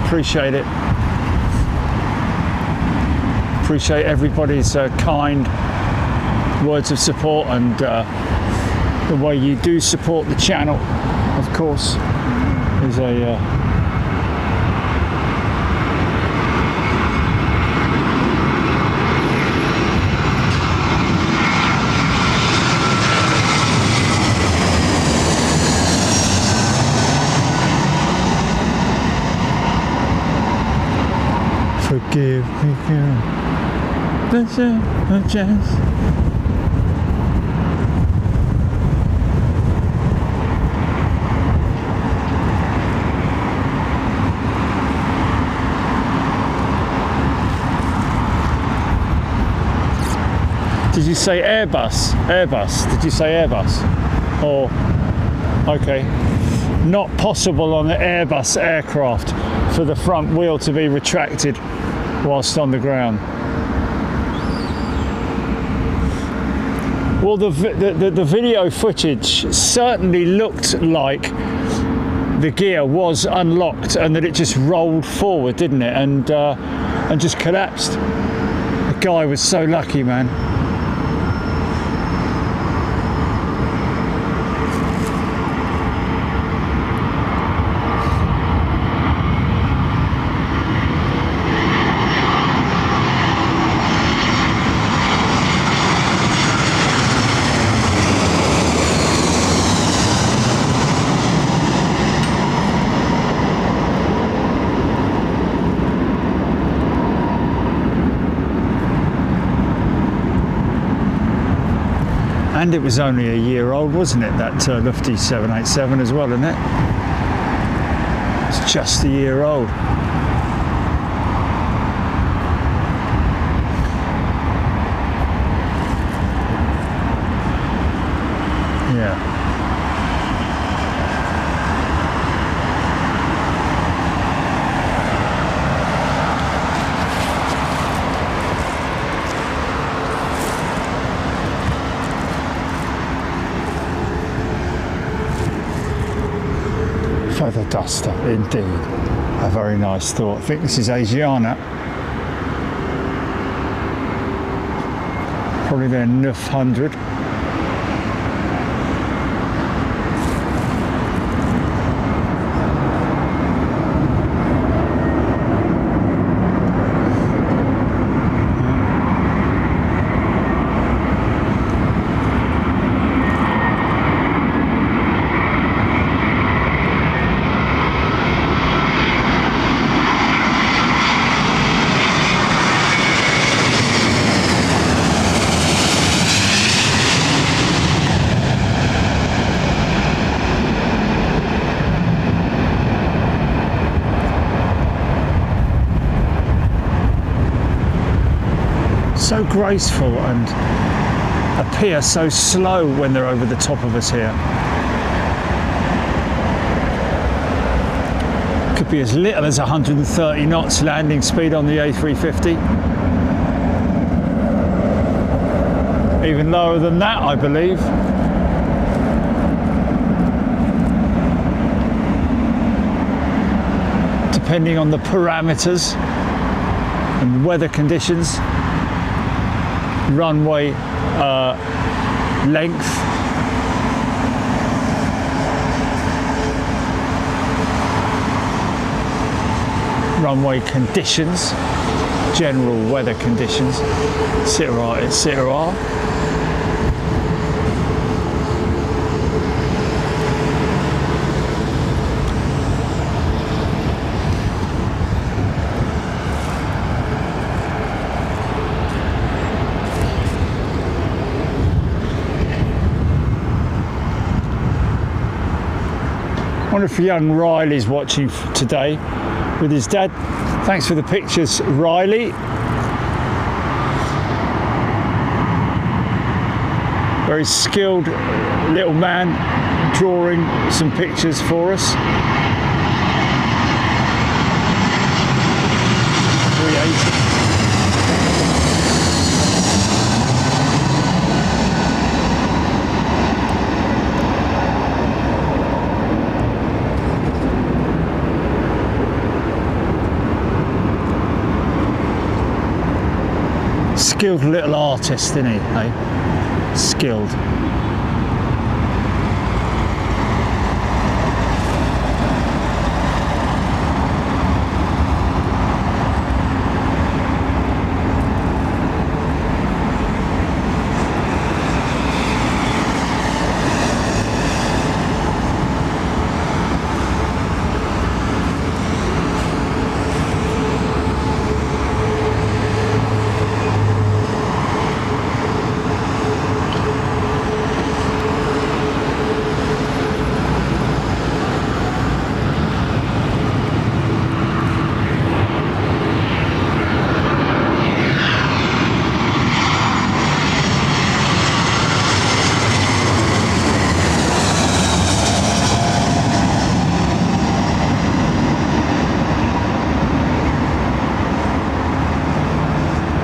Appreciate it. Appreciate everybody's kind words of support and the way you do support the channel. Of course, is a forgive me, girl. Let's have a chance. Did you say Airbus? Airbus. Did you say Airbus? Or, okay. Not possible on the Airbus aircraft for the front wheel to be retracted whilst on the ground. Well, the video footage certainly looked like the gear was unlocked and that it just rolled forward, didn't it? And just collapsed. The guy was so lucky, man. And it was only a year old, wasn't it? That Lufty 787 as well, isn't it? just a year old. Yeah. Feather duster, indeed. A very nice thought. I think this is Asiana. Probably their 900. So graceful and appear so slow when they're over the top of us here. Could be as little as 130 knots landing speed on the A350. Even lower than that, I believe. Depending on the parameters and weather conditions. Runway length, runway conditions, general weather conditions, etc., etc. I wonder if young Riley's watching today with his dad. Thanks for the pictures, Riley. Very skilled little man drawing some pictures for us. 380. Skilled little artist, isn't he? Hey? Skilled.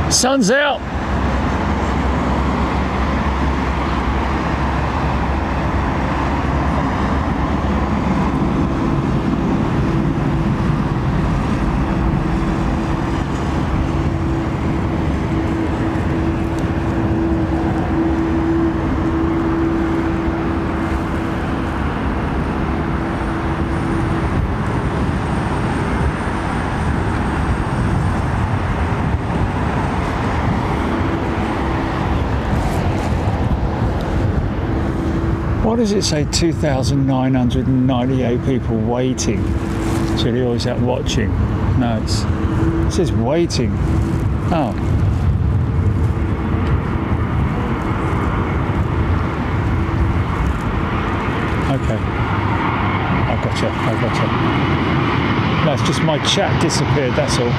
Sun's out. What does it say? 2,998 people waiting. So you're always out watching. No, it says waiting. Oh. Okay. I gotcha. just my chat disappeared, that's all.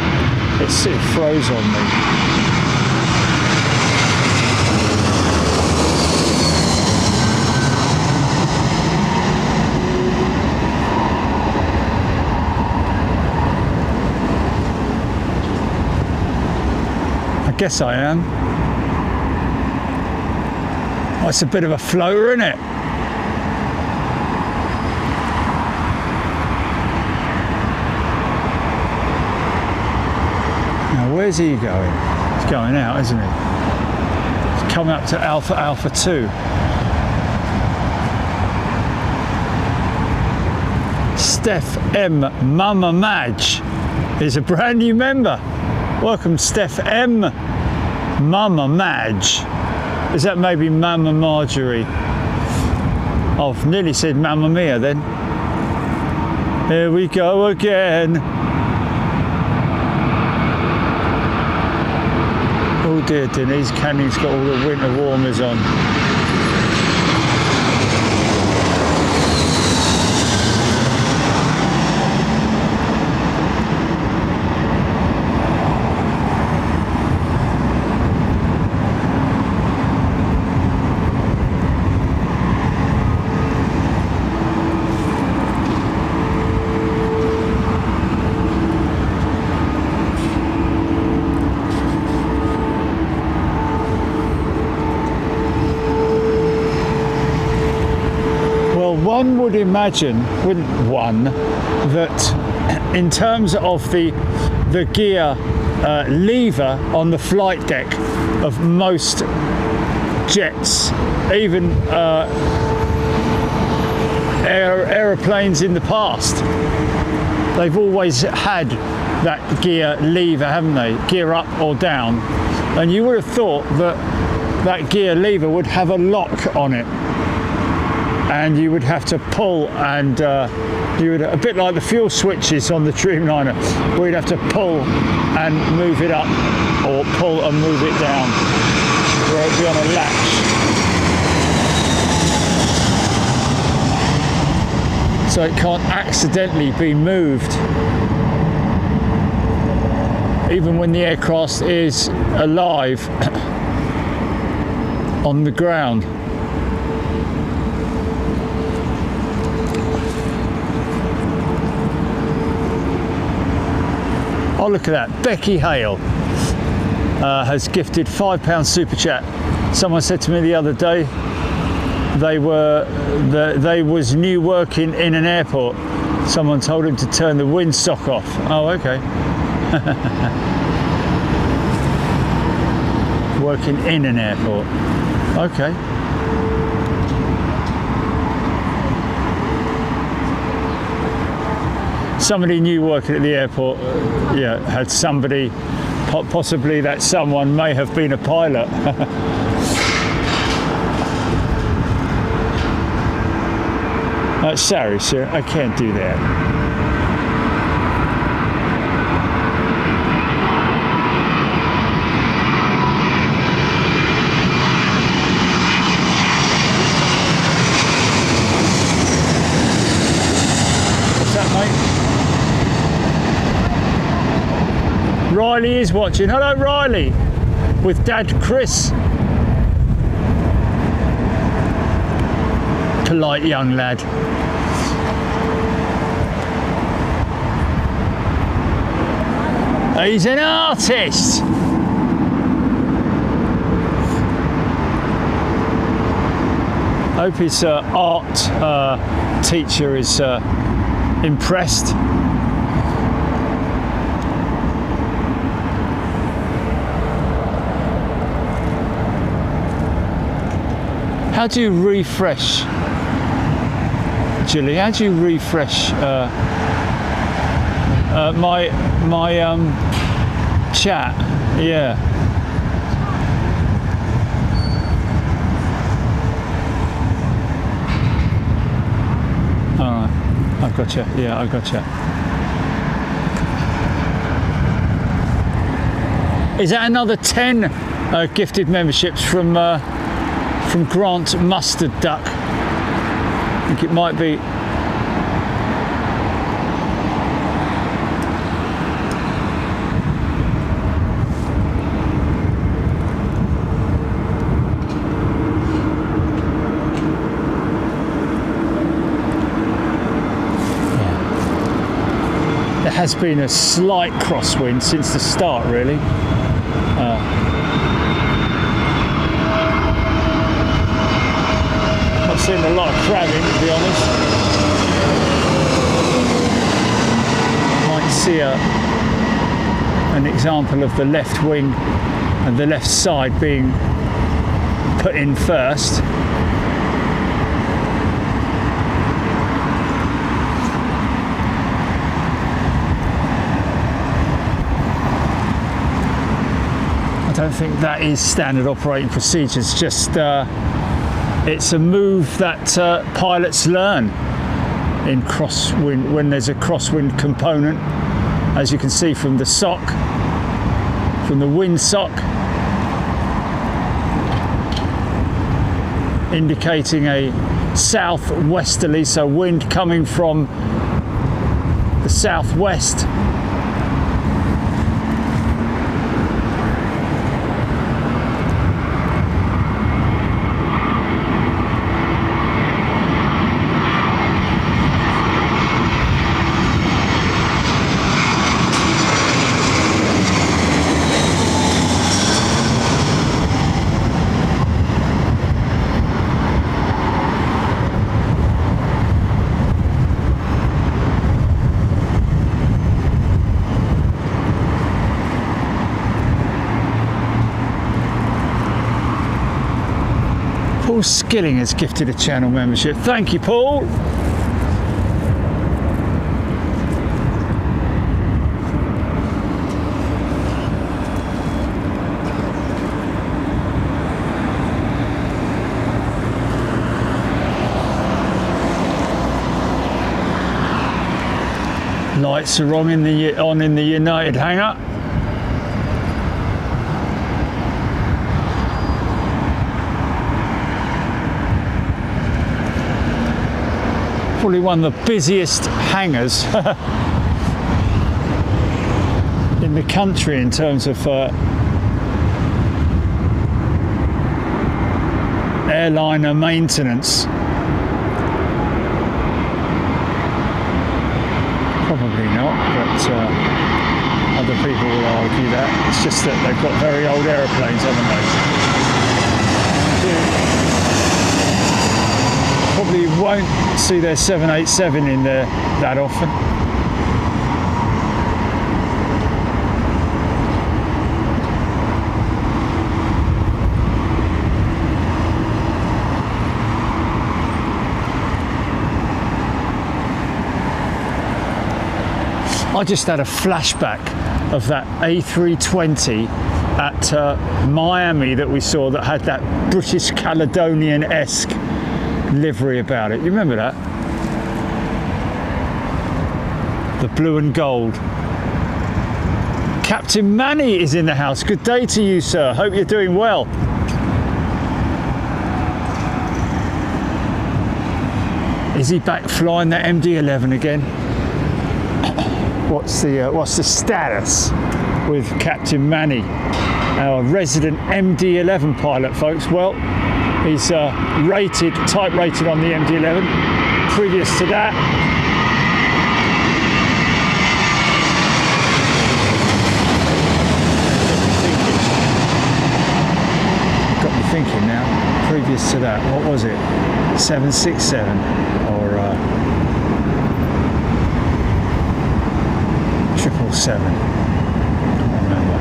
It froze on me. I guess I am. Oh, it's a bit of a floater, isn't it? Where's he going? He's going out, isn't he? He's coming up to Alpha 2. Steph M. Mama Madge is a brand new member. Welcome, Steph M. Mama Madge. Is that maybe Mama Marjorie? I've nearly said Mamma Mia then. Here we go again. Oh dear, Denise Canning's got all the winter warmers on. One would imagine, wouldn't one, that in terms of the gear lever on the flight deck of most jets, even aeroplanes in the past, they've always had that gear lever, haven't they? Gear up or down. And you would have thought that that gear lever would have a lock on it. And you would have to pull, and you would, a bit like the fuel switches on the Dreamliner, where you'd have to pull and move it up, or pull and move it down, where it'd be on a latch. So it can't accidentally be moved, even when the aircraft is alive on the ground. Oh, look at that. Becky Hale has gifted £5 super chat. Someone said to me the other day they was new working in an airport. Someone told him to turn the windsock off. Oh, okay. Working in an airport. Okay. Somebody new working at the airport, yeah, had somebody, possibly that someone may have been a pilot. Sorry, sir, I can't do that. What's that, mate? Riley is watching. Hello, Riley, with Dad Chris. Polite young lad. He's an artist. Hope his art teacher is impressed. How do you refresh, Julie? How do you refresh my chat? Yeah. All right, I've got you. Yeah, I've got you. Is that another 10 gifted memberships from Grant Mustard Duck? I think it might be. has been a slight crosswind since the start, really. Not seeing a lot of crabbing, to be honest. Might see an example of the left wing and the left side being put in first. I don't think that is standard operating procedures, just it's a move that pilots learn in crosswind, when there's a crosswind component, as you can see from the sock, from the wind sock, indicating a southwesterly, so wind coming from the southwest. Paul Skilling has gifted a channel membership. Thank you, Paul. Lights are on in the United hangar. Probably one of the busiest hangars in the country in terms of airliner maintenance. Probably not, but other people will argue that. It's just that they've got very old aeroplanes, haven't they? Probably won't see their 787 in there that often. I just had a flashback of that A320 at Miami that we saw, that had that British Caledonian-esque livery about it. You remember that? The blue and gold. Captain Manny is in the house. Good day to you, sir. Hope you're doing well. Is he back flying that MD-11 again? What's the status with Captain Manny, our resident MD-11 pilot, folks? Well, he's type rated on the MD-11. Previous to that, got me thinking now. Previous to that, what was it? 767 or 777? I can't remember.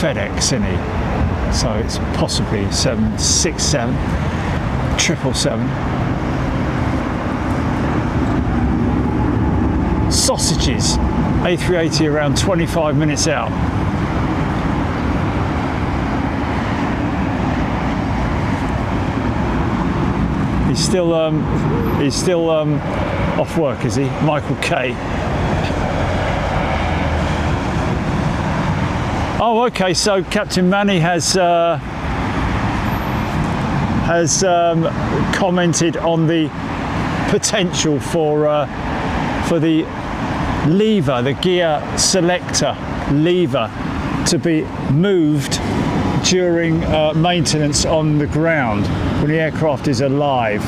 FedEx, isn't he? So it's possibly 767, 777. Sausages, A380 around 25 minutes out. He's still off work, is he? Michael K. Oh, okay. So Captain Manny has commented on the potential for the lever, the gear selector lever, to be moved during maintenance on the ground when the aircraft is alive.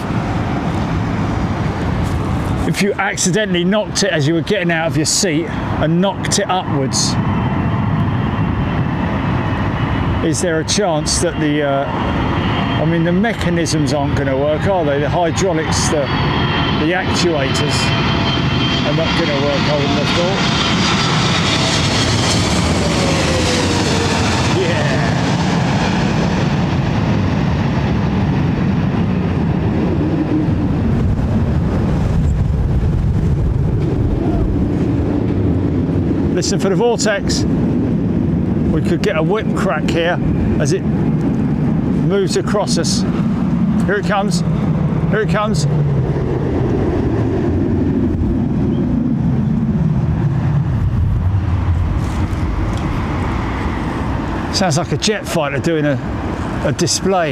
if you accidentally knocked it as you were getting out of your seat and knocked it upwards, is there a chance that the I mean, the mechanisms aren't going to work, are they? The hydraulics, the actuators are not going to work, I wouldn't have thought. Yeah. Listen for the vortex. We could get a whip crack here as it moves across us. Here it comes. Here it comes. Sounds like a jet fighter doing a display.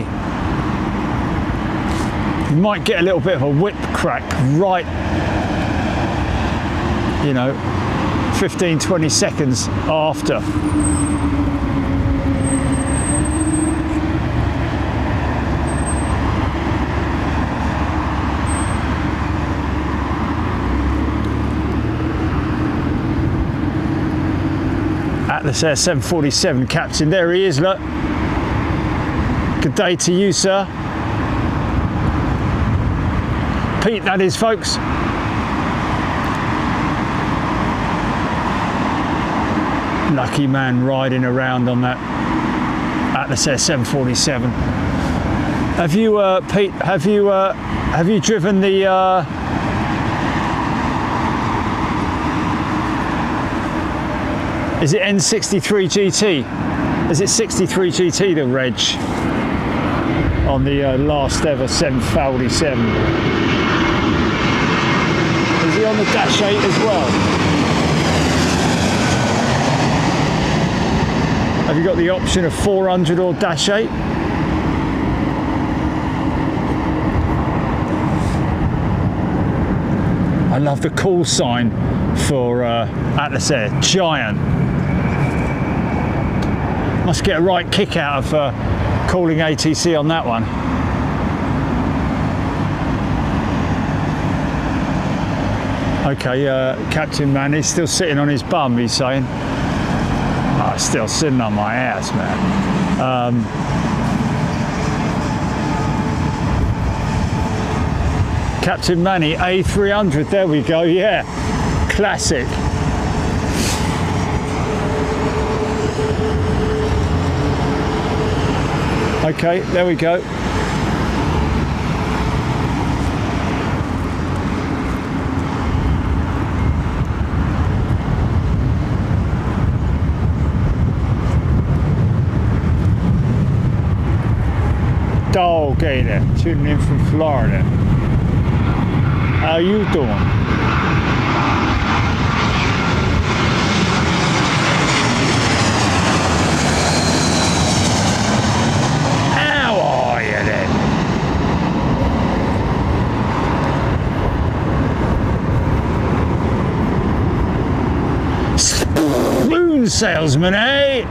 You might get a little bit of a whip crack right, you know, 15-20 seconds after. Atlas Air 747 captain, there he is, look. Good day to you, sir. Pete, that is, folks. Lucky man riding around on that Atlas Air 747. Have you, Pete? Have you driven the? Is it N63 GT? Is it 63 GT, the reg on the last ever 747? Is he on the Dash 8 as well? Have you got the option of 400 or Dash 8? I love the call sign for Atlas Air, giant. Must get a right kick out of calling ATC on that one. Okay, Captain Man, he's still sitting on his bum, he's saying. Oh, still sitting on my ass, man. Captain Manny, A300, there we go, yeah. Classic. Okay, there we go. Dog Gator, tuning in from Florida. How you doing? Salesman, eh?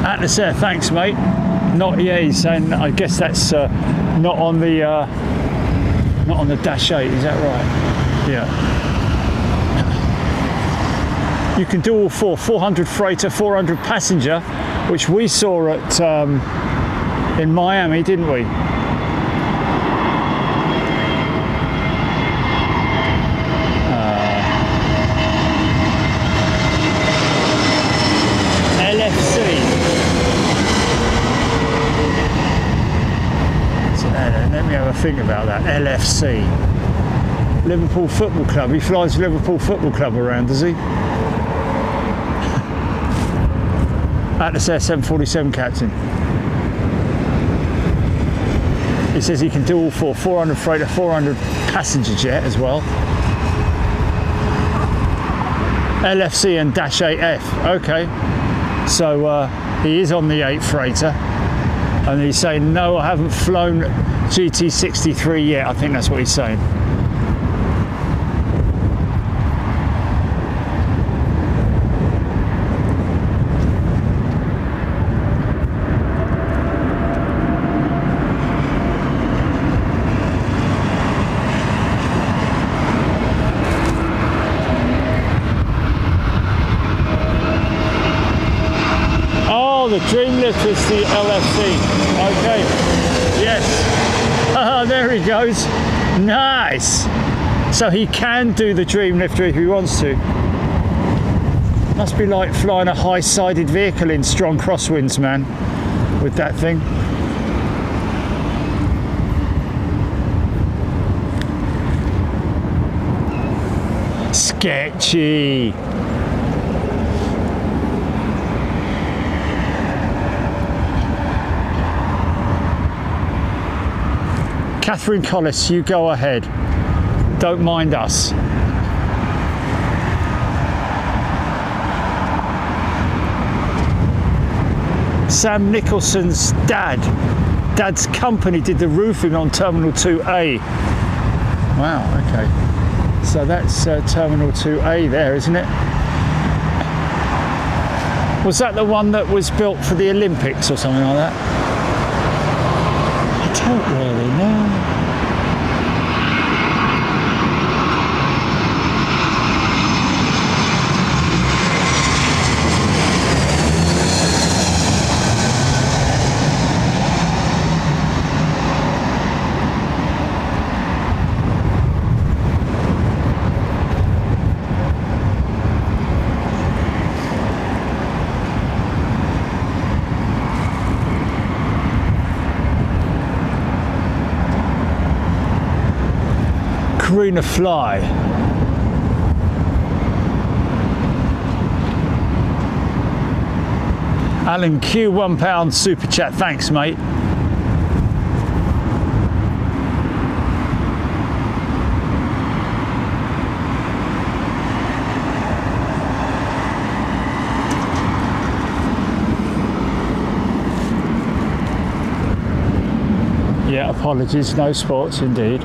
Atlas Air, thanks, mate. Not he's saying. I guess that's not on the Dash 8. Is that right? Yeah. You can do all four: 400 freighter, 400 passenger, which we saw at in Miami, didn't we? Think about that. LFC, Liverpool Football Club. He flies Liverpool Football Club around, does he? Atlas Air 747 captain. It says he can do all four, 400 freighter, 400 passenger jet as well. LFC and Dash 8F, okay. So he is on the 8 freighter. And he's saying, no, I haven't flown GT63 yet. I think that's what he's saying. The Dream Lift is the LFC. Okay, yes. Ah, there he goes. Nice. So he can do the Dream Lifter if he wants to. Must be like flying a high-sided vehicle in strong crosswinds, man, with that thing. Sketchy. Catherine Collis, you go ahead. Don't mind us. Sam Nicholson's dad's company did the roofing on Terminal 2A. Wow, okay. So that's Terminal 2A there, isn't it? Was that the one that was built for the Olympics or something like that? I don't really know. Karina Fly. Alan Q, £1 super chat. Thanks, mate. Yeah, apologies. No sports, indeed.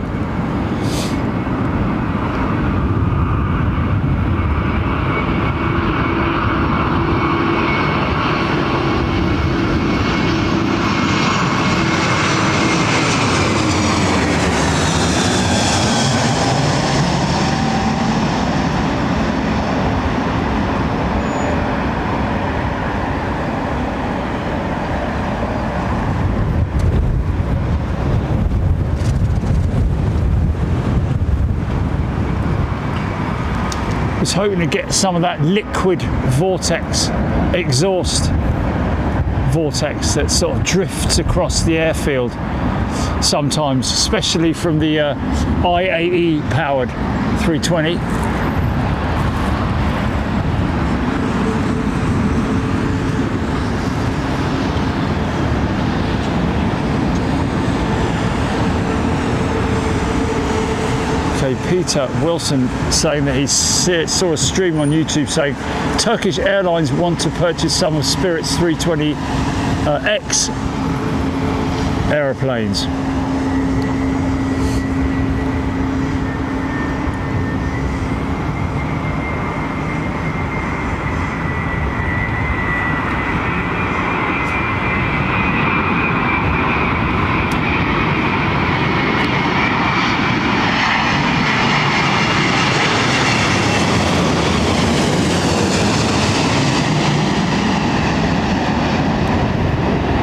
Hoping to get some of that liquid vortex, exhaust vortex that sort of drifts across the airfield sometimes, especially from the I-80 powered 320. Peter Wilson saying that he saw a stream on YouTube saying Turkish Airlines want to purchase some of Spirit's 320X aeroplanes.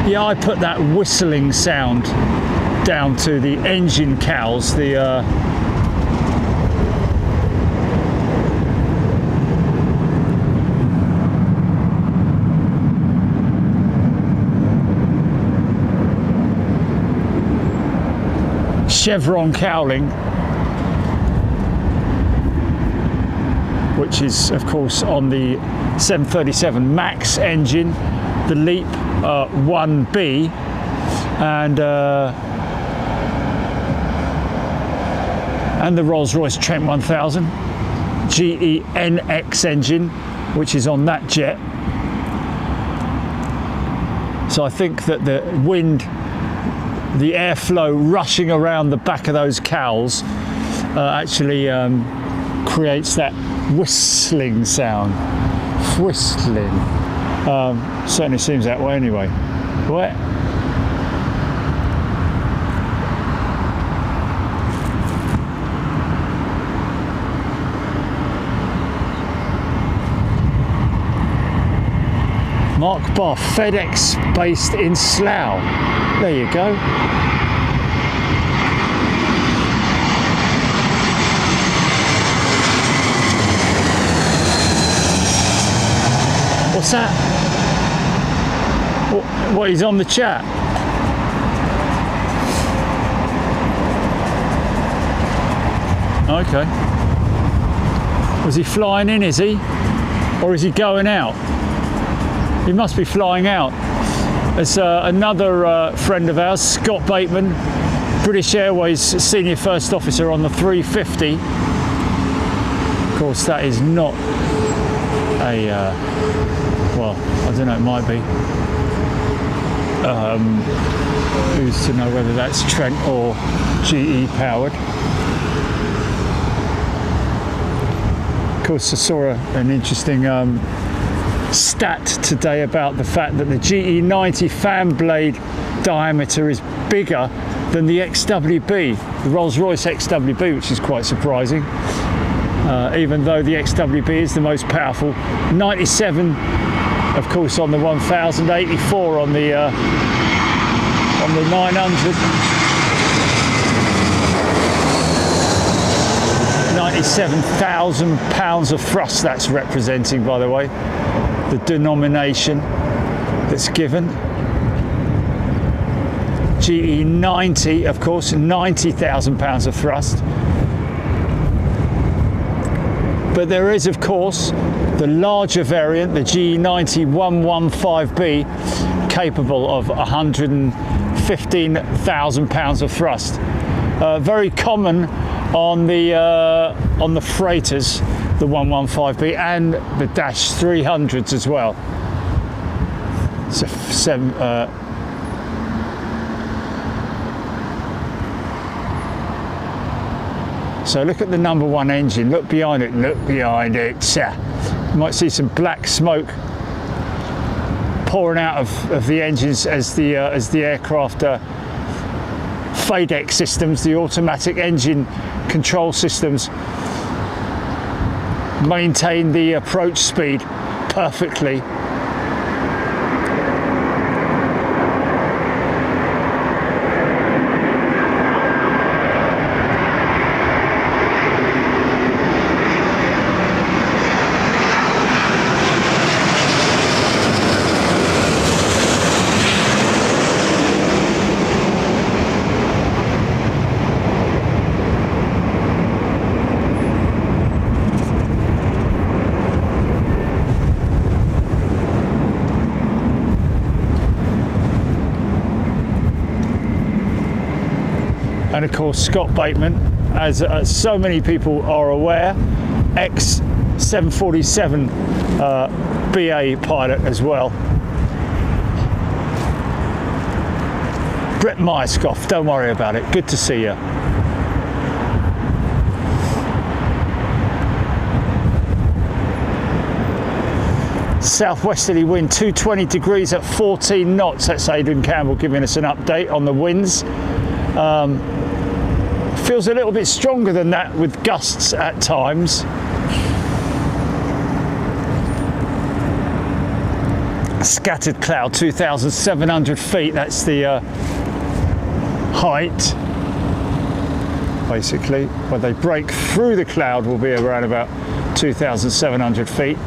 Yeah, I put that whistling sound down to the engine cowls, the chevron cowling, which is of course on the 737 MAX engine, the LEAP 1B, and and the Rolls-Royce Trent 1000 GE NX engine, which is on that jet. So I think that the wind, the airflow rushing around the back of those cowls actually creates that whistling sound. Whistling. Certainly seems that way anyway. What? Mark Bar, FedEx based in Slough. There you go. What's that? What, he's on the chat? Okay. Was he flying in, is he? Or is he going out? He must be flying out. There's another friend of ours, Scott Bateman, British Airways Senior First Officer on the 350. Of course, that is not a, well, I don't know, it might be. Who's to know whether that's Trent or GE powered. Of course, I saw an interesting stat today about the fact that the GE90 fan blade diameter is bigger than the XWB, the Rolls-Royce XWB, which is quite surprising. Even though the XWB is the most powerful. 97, of course, on the 1000, 84 on the 900. 97,000 pounds of thrust that's representing, by the way, the denomination that's given. GE90, of course, 90,000 pounds of thrust. But there is, of course, the larger variant, the GE90 115B, capable of 115,000 pounds of thrust. Very common on the freighters, the 115B, and the Dash 300s as well. So so look at the number one engine, look behind it, look behind it. You might see some black smoke pouring out of the engines as the aircraft FADEC systems, the automatic engine control systems, maintain the approach speed perfectly. And of course, Scott Bateman, as so many people are aware, ex-747 BA pilot as well. Brett Myerscough, don't worry about it. Good to see you. Southwesterly wind, 220 degrees at 14 knots. That's Adrian Campbell giving us an update on the winds. Feels a little bit stronger than that with gusts at times. Scattered cloud, 2,700 feet. That's the height, basically. When they break through the cloud, will be around about 2,700 feet.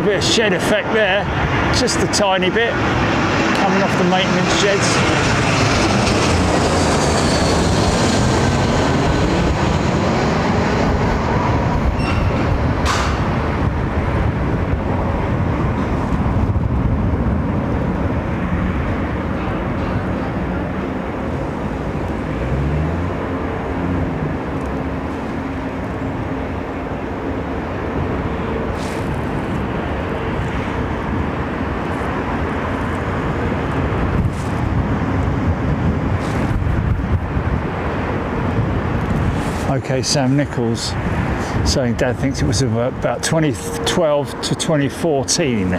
bit of shed effect there, just a tiny bit, coming off the maintenance sheds. Okay, Sam Nichols saying Dad thinks it was about 2012 to 2014.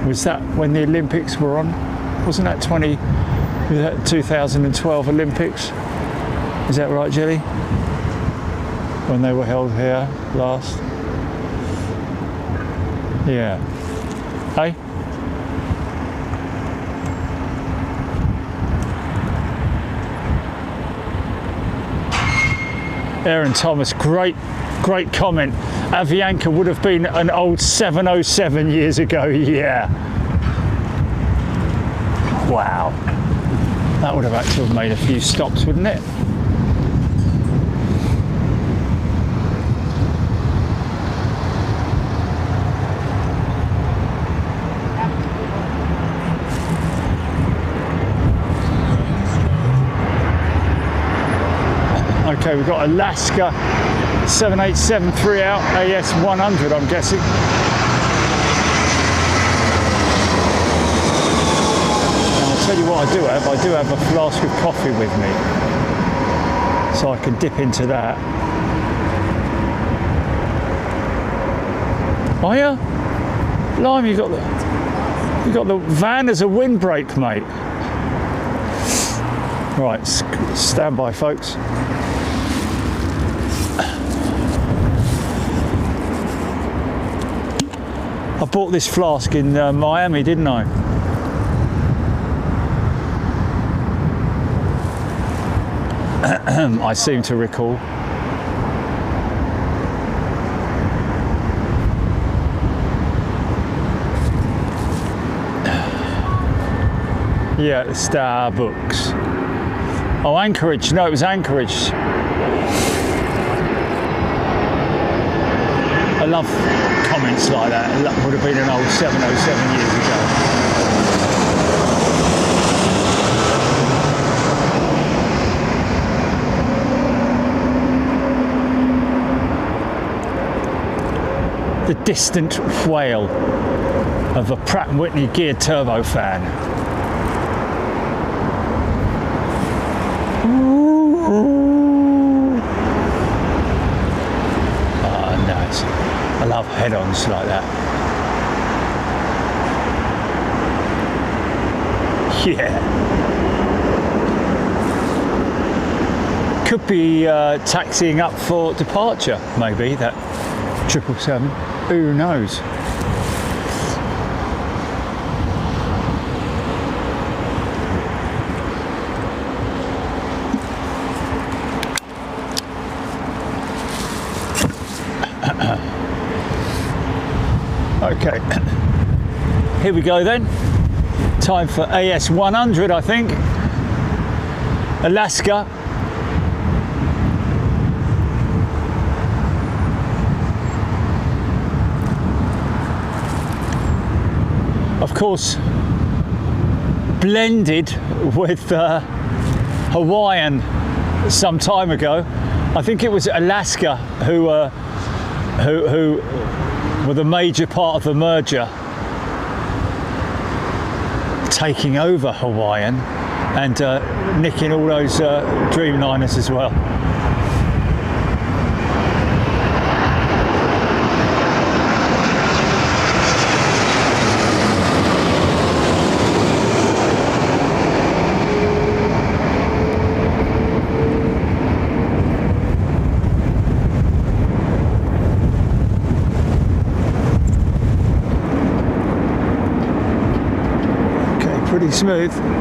Was that when the Olympics were on? Wasn't that 2012 Olympics? Is that right, Jelly? When they were held here last? Yeah. Hey? Aaron Thomas, great comment. Avianca would have been an old 707 years ago, yeah. Wow. That would have had to have made a few stops, wouldn't it? Okay, we've got Alaska 787-300 AS100, I'm guessing. And I'll tell you what I do have a flask of coffee with me, so I can dip into that. Oh yeah? Lime, you got the van as a windbreak, mate. Right, stand by, folks. I bought this flask in Miami, didn't I? I seem to recall. Yeah, Starbucks. Oh, Anchorage. No, it was Anchorage. I love comments like that. It would have been an old 707 years ago. The distant wail of a Pratt & Whitney geared turbofan. I love head-ons like that. Yeah. Could be taxiing up for departure, maybe, that 777. Who knows? Okay, here we go then. Time for AS100, I think. Alaska. Of course, blended with Hawaiian some time ago. I think it was Alaska who were the major part of the merger, taking over Hawaiian and nicking all those Dreamliners as well.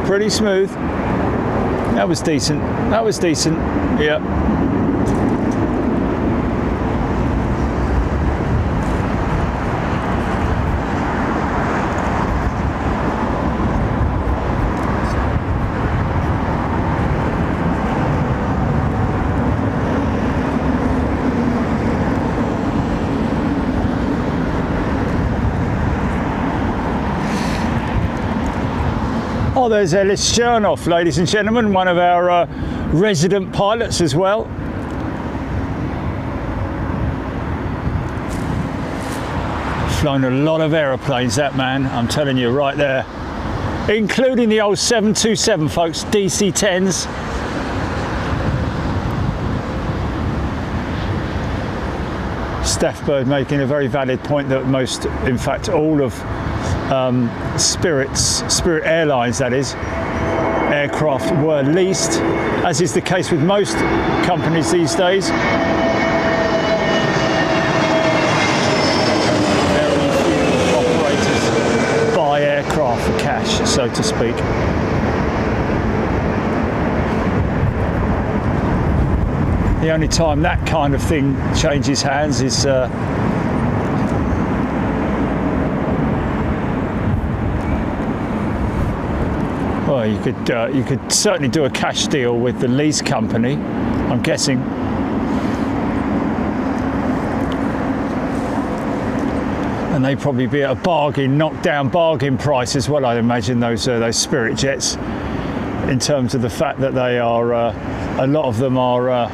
Pretty smooth. That was decent. Yeah. Oh, there's Ellis Chernoff, ladies and gentlemen, one of our resident pilots as well. Flown a lot of aeroplanes, that man, I'm telling you, right there. Including the old 727, folks, DC-10s. Steph Bird making a very valid point that most, in fact, all of Spirit Airlines, that is, aircraft were leased, as is the case with most companies these days. Very few operators buy aircraft for cash, so to speak. The only time that kind of thing changes hands is well, you could certainly do a cash deal with the lease company, I'm guessing. And they'd probably be at a bargain, knockdown bargain price as well, I'd imagine, those Spirit jets, in terms of the fact that they are, a lot of them are,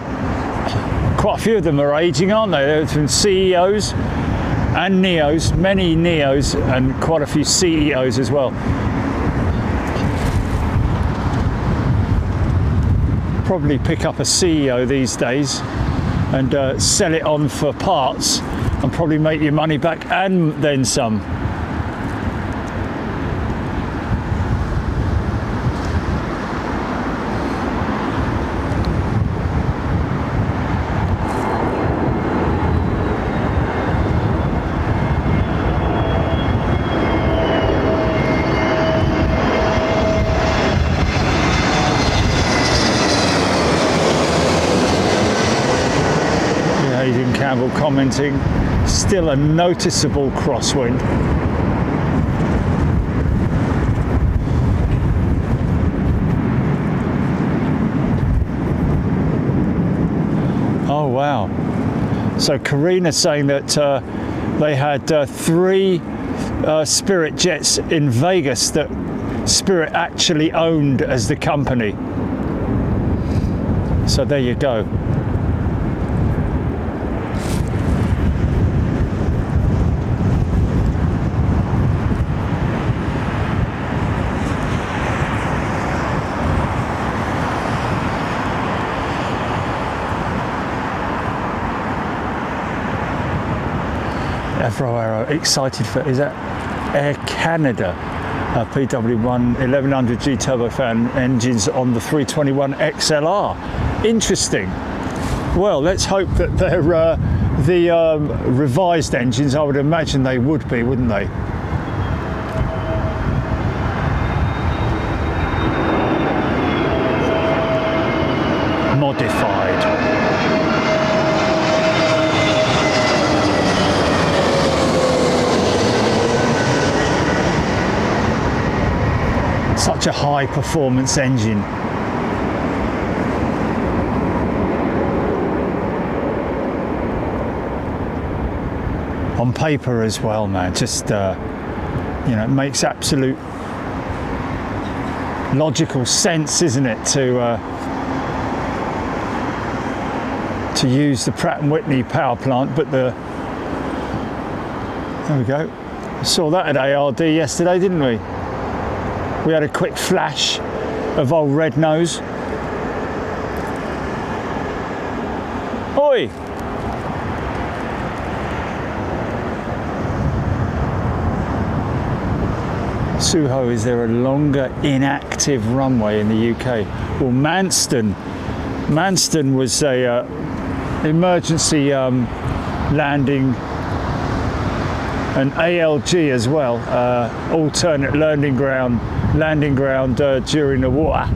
quite a few of them are aging, aren't they? They're from CEOs and NEOs, many NEOs and quite a few CEOs as well. Probably pick up a CEO these days and sell it on for parts and probably make your money back and then some. Campbell commenting, still a noticeable crosswind. Oh wow. So Karina saying that they had 3 Spirit jets in Vegas that Spirit actually owned as the company. So there you go. Excited for, is that Air Canada PW1 1100G turbofan engines on the 321 XLR? Interesting. Well, let's hope that they're the revised engines. I would imagine they would be, wouldn't they? Modified. Such a high performance engine. On paper as well, man, just you know, it makes absolute logical sense, isn't it, to use the Pratt & Whitney power plant, but there we go. Saw that at ARD yesterday, didn't we? We had a quick flash of old Red Nose. Oi! Suho, is there a longer inactive runway in the UK? Well, Manston was a emergency landing, an ALG as well, alternate landing ground during the war.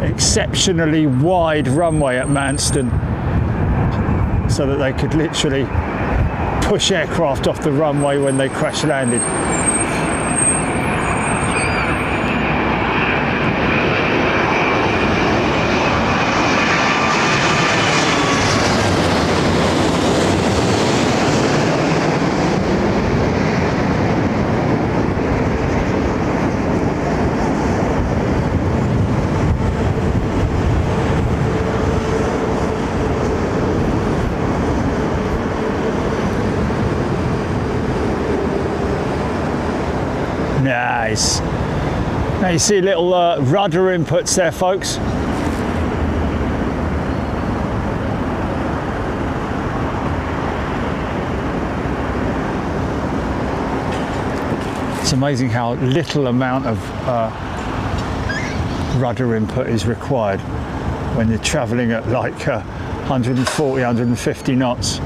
Exceptionally wide runway at Manston, so that they could literally push aircraft off the runway when they crash landed. Nice. Now you see little rudder inputs there, folks. It's amazing how little amount of rudder input is required when you're traveling at like 140, 150 knots.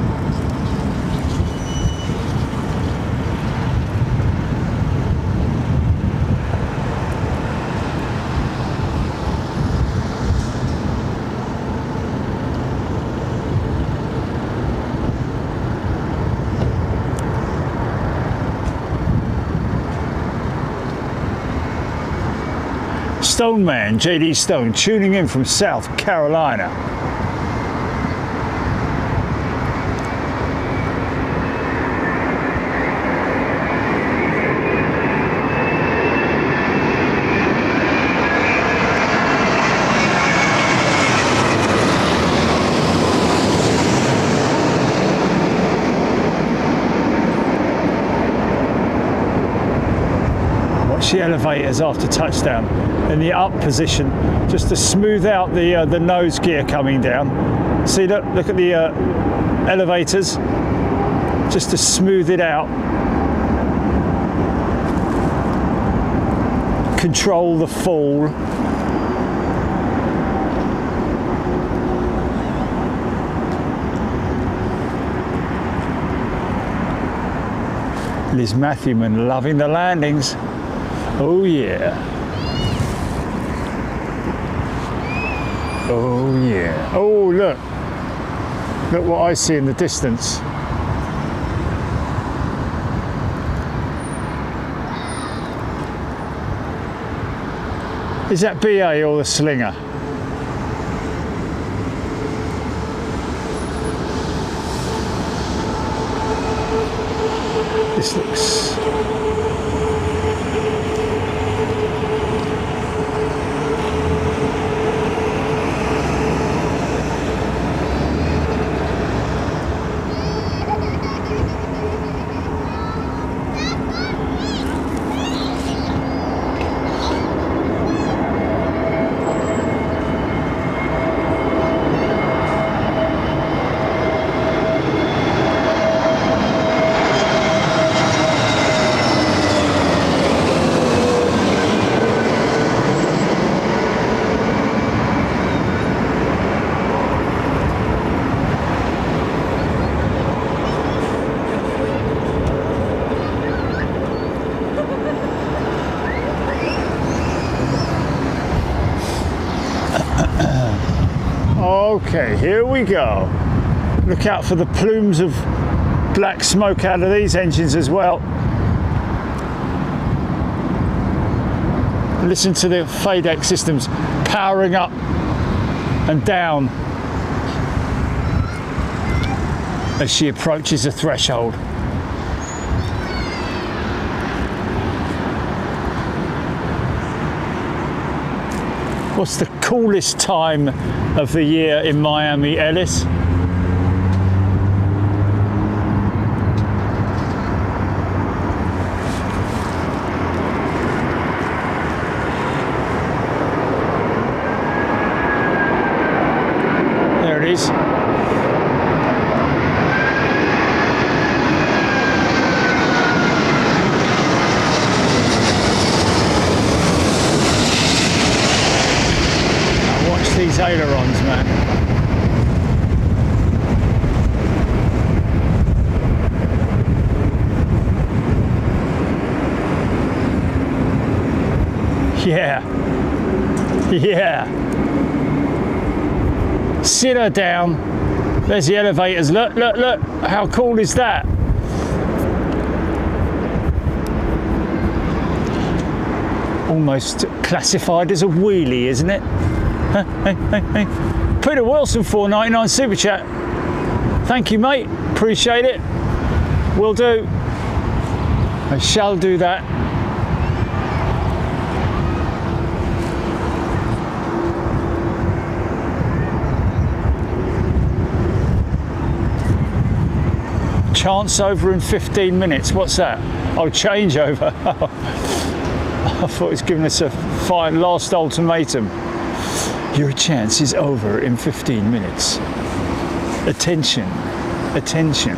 Stone Man, JD Stone, tuning in from South Carolina. Watch the elevators after touchdown in the up position, just to smooth out the nose gear coming down. See, look at the elevators, just to smooth it out. Control the fall. Liz Matthewman loving the landings. Oh yeah. Oh yeah. Oh look. Look what I see in the distance. Is that BA or the Slinger? This looks... Okay, here we go. Look out for the plumes of black smoke out of these engines as well. Listen to the FADEC systems powering up and down as she approaches the threshold. What's the coolest time of the year in Miami, Ellis? There it is. These ailerons, man. Yeah. Yeah. Sit her down. There's the elevators. Look, look, look. How cool is that? Almost classified as a wheelie, isn't it? Hey. Peter Wilson, $4.99 super chat. Thank you, mate. Appreciate it. Will do. I shall do that. Chance over in 15 minutes. What's that? Oh, changeover. I thought he was giving us a last ultimatum. Your chance is over in 15 minutes. Attention, attention.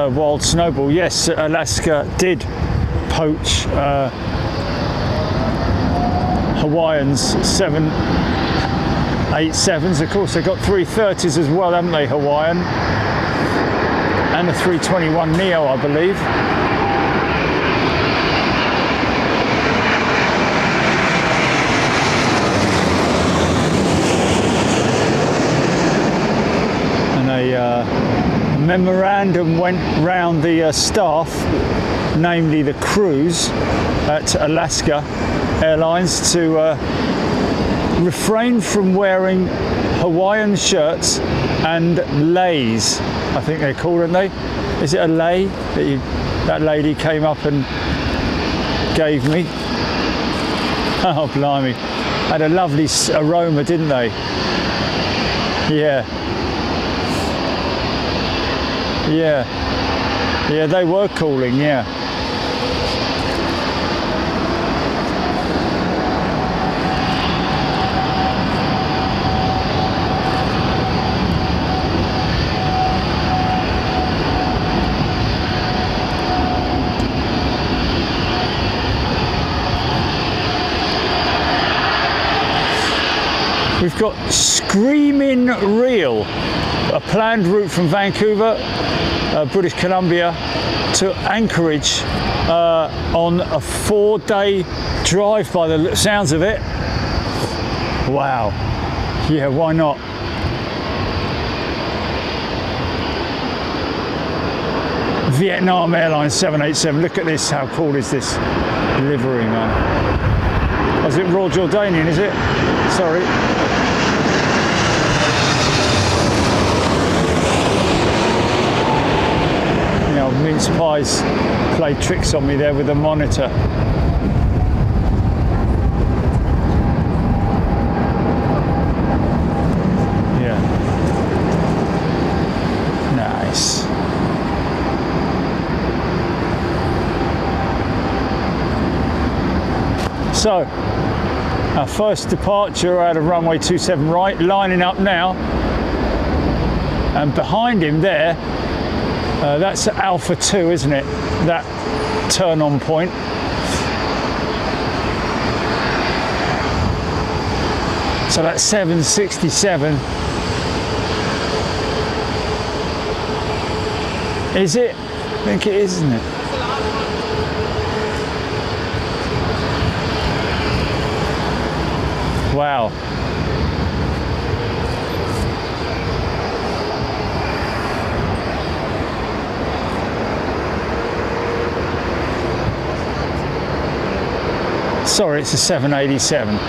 Wild Snowball, yes, Alaska did poach Hawaiian's 787s. Of course, they've got 330s as well, haven't they, Hawaiian? And a 321neo, I believe. And a memorandum went round the staff, namely the crews at Alaska Airlines, to refrain from wearing Hawaiian shirts and leis, I think they're called, aren't they? Is it a lei that lady came up and gave me? Oh, blimey. Had a lovely aroma, didn't they? Yeah. Yeah, they were cooling, yeah. We've got Screaming Real, a planned route from Vancouver, British Columbia, to Anchorage on a 4-day drive by the sounds of it. Wow. Yeah, why not? Vietnam Airlines 787. Look at this. How cool is this livery, man? Oh, is it Royal Jordanian, is it? Sorry. Mince pies played tricks on me there with the monitor. Yeah. Nice. So, our first departure out of runway 27 right, lining up now. And behind him there, that's Alpha 2, isn't it? That turn on point. So that's 767. Is it? I think it is, isn't it? Wow. Sorry, it's a 787.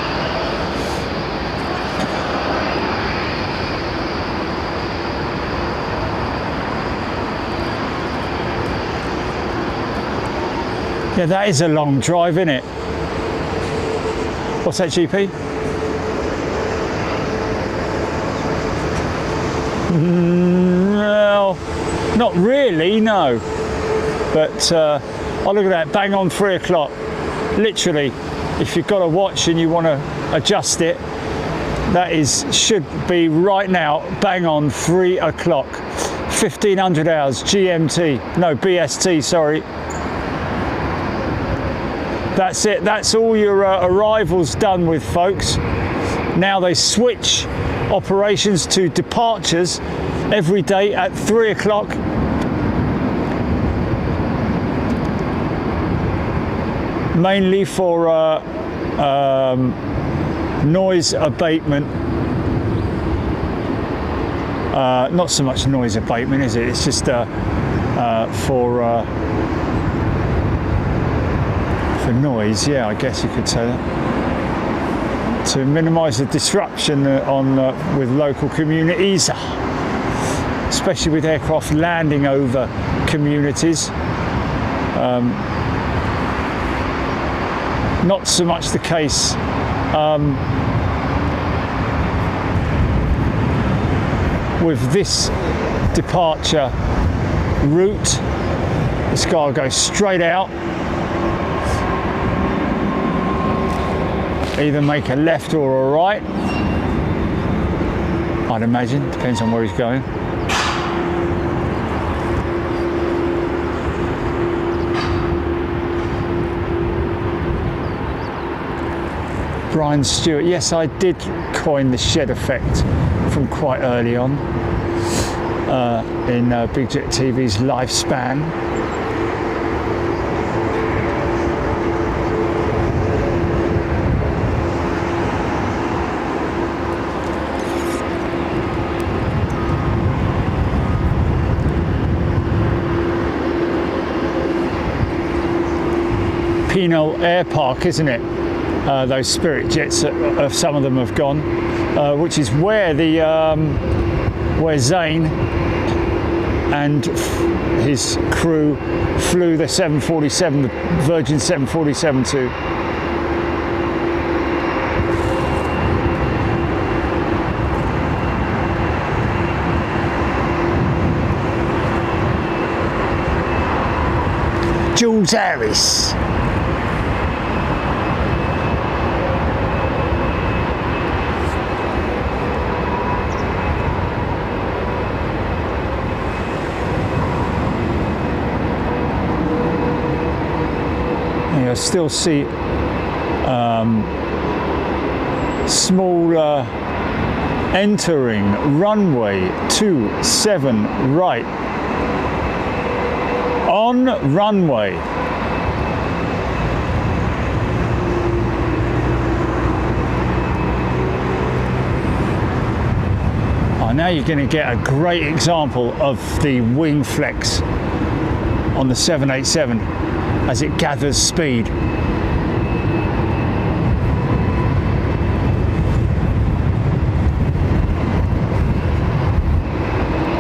Yeah, that is a long drive, isn't it? What's that, GP? Well, not really, no. But oh, look at that, bang on 3 o'clock. Literally, if you've got a watch and you want to adjust it, that should be right now, bang on 3 o'clock. 1500 hours, GMT, no, BST, sorry. That's it, that's all your arrivals done with, folks. Now they switch operations to departures every day at 3 o'clock. Mainly for noise abatement. Not so much noise abatement, is it? It's just for noise, yeah, I guess you could say that. To minimise the disruption with local communities, especially with aircraft landing over communities. Not so much the case with this departure route. This guy will go straight out, either make a left or a right, I'd imagine, depends on where he's going. Brian Stewart, yes, I did coin the shed effect from quite early on in Big Jet TV's lifespan. Penal Air Park, isn't it? Those Spirit jets, some of them have gone, which is where the where Zayn and his crew flew the 747, the Virgin 747 to. Jules Harris. I still see small entering runway 27 right on runway. Oh, now you're going to get a great example of the wing flex on the 787 as it gathers speed.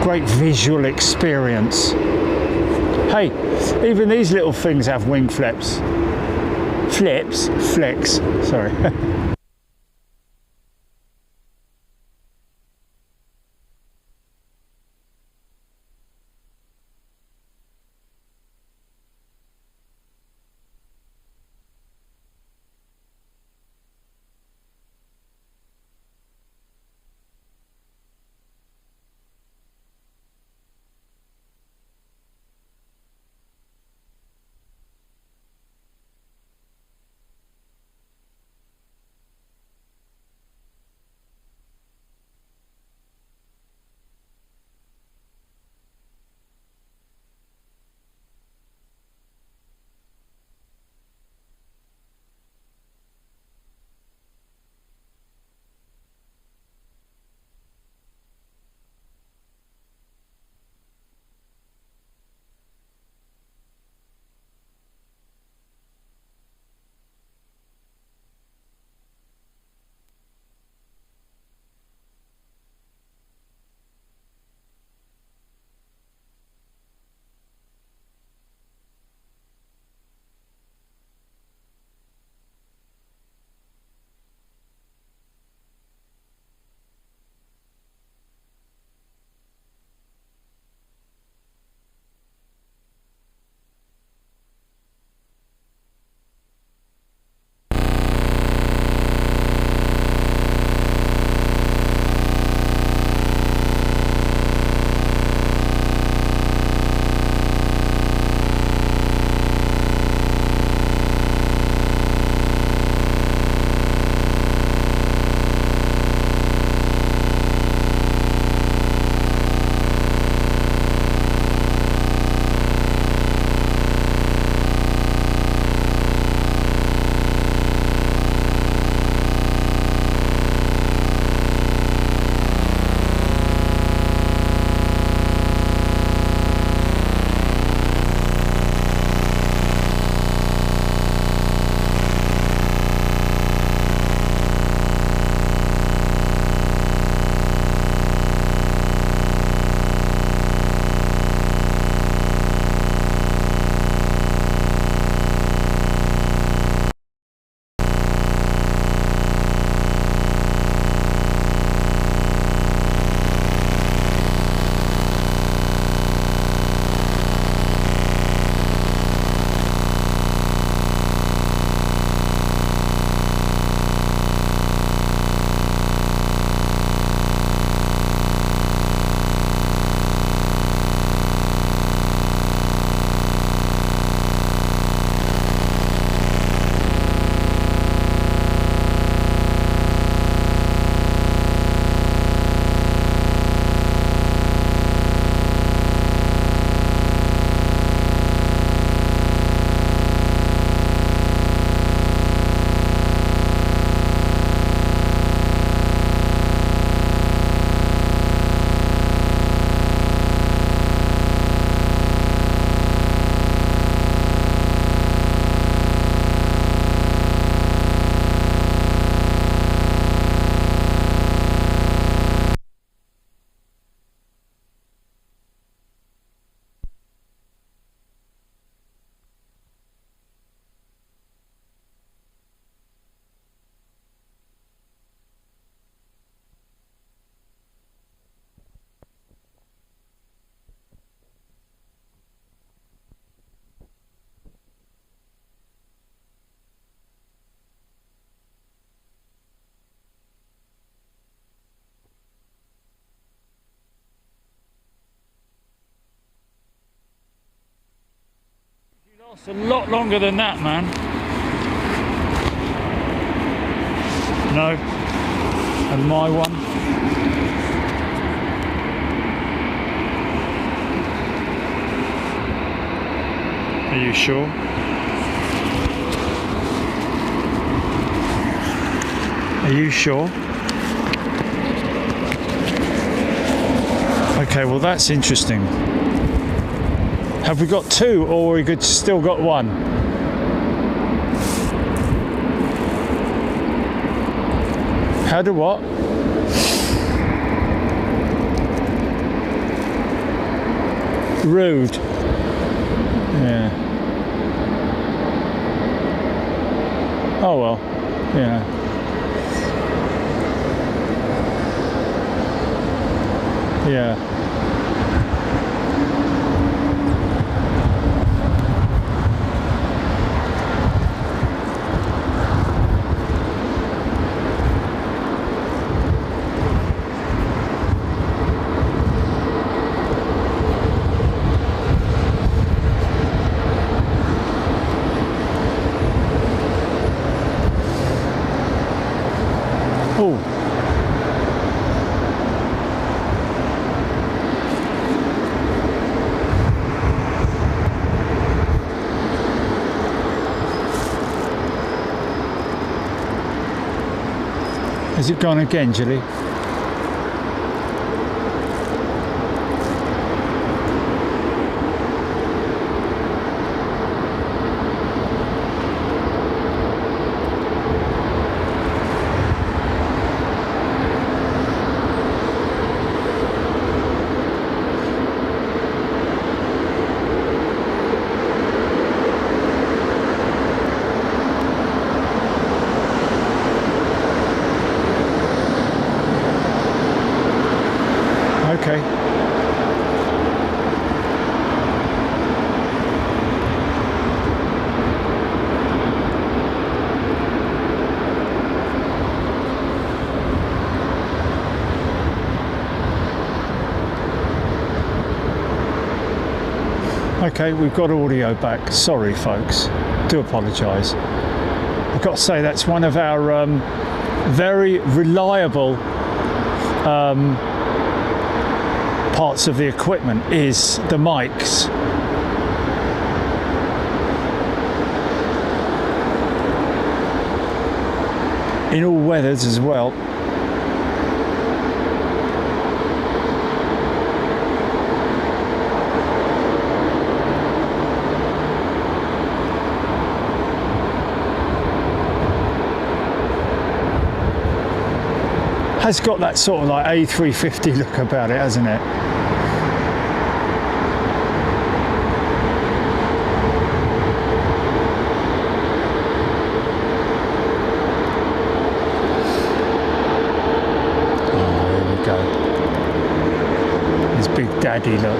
Great visual experience. Hey, even these little things have wing flex, sorry. It's a lot longer than that, man. No. And my one. Are you sure? Are you sure? Okay, well that's interesting. Have we got two, or we could still got one? How do what? Rude. Yeah. Oh well. Yeah. Yeah. Oh. Has it gone again, Julie? Okay. Okay, we've got audio back. Sorry, folks. Do apologise. I've got to say that's one of our very reliable parts of the equipment is the mics. In all weathers as well. Has got that sort of like A350 look about it, hasn't it? Oh, there we go. His big daddy look.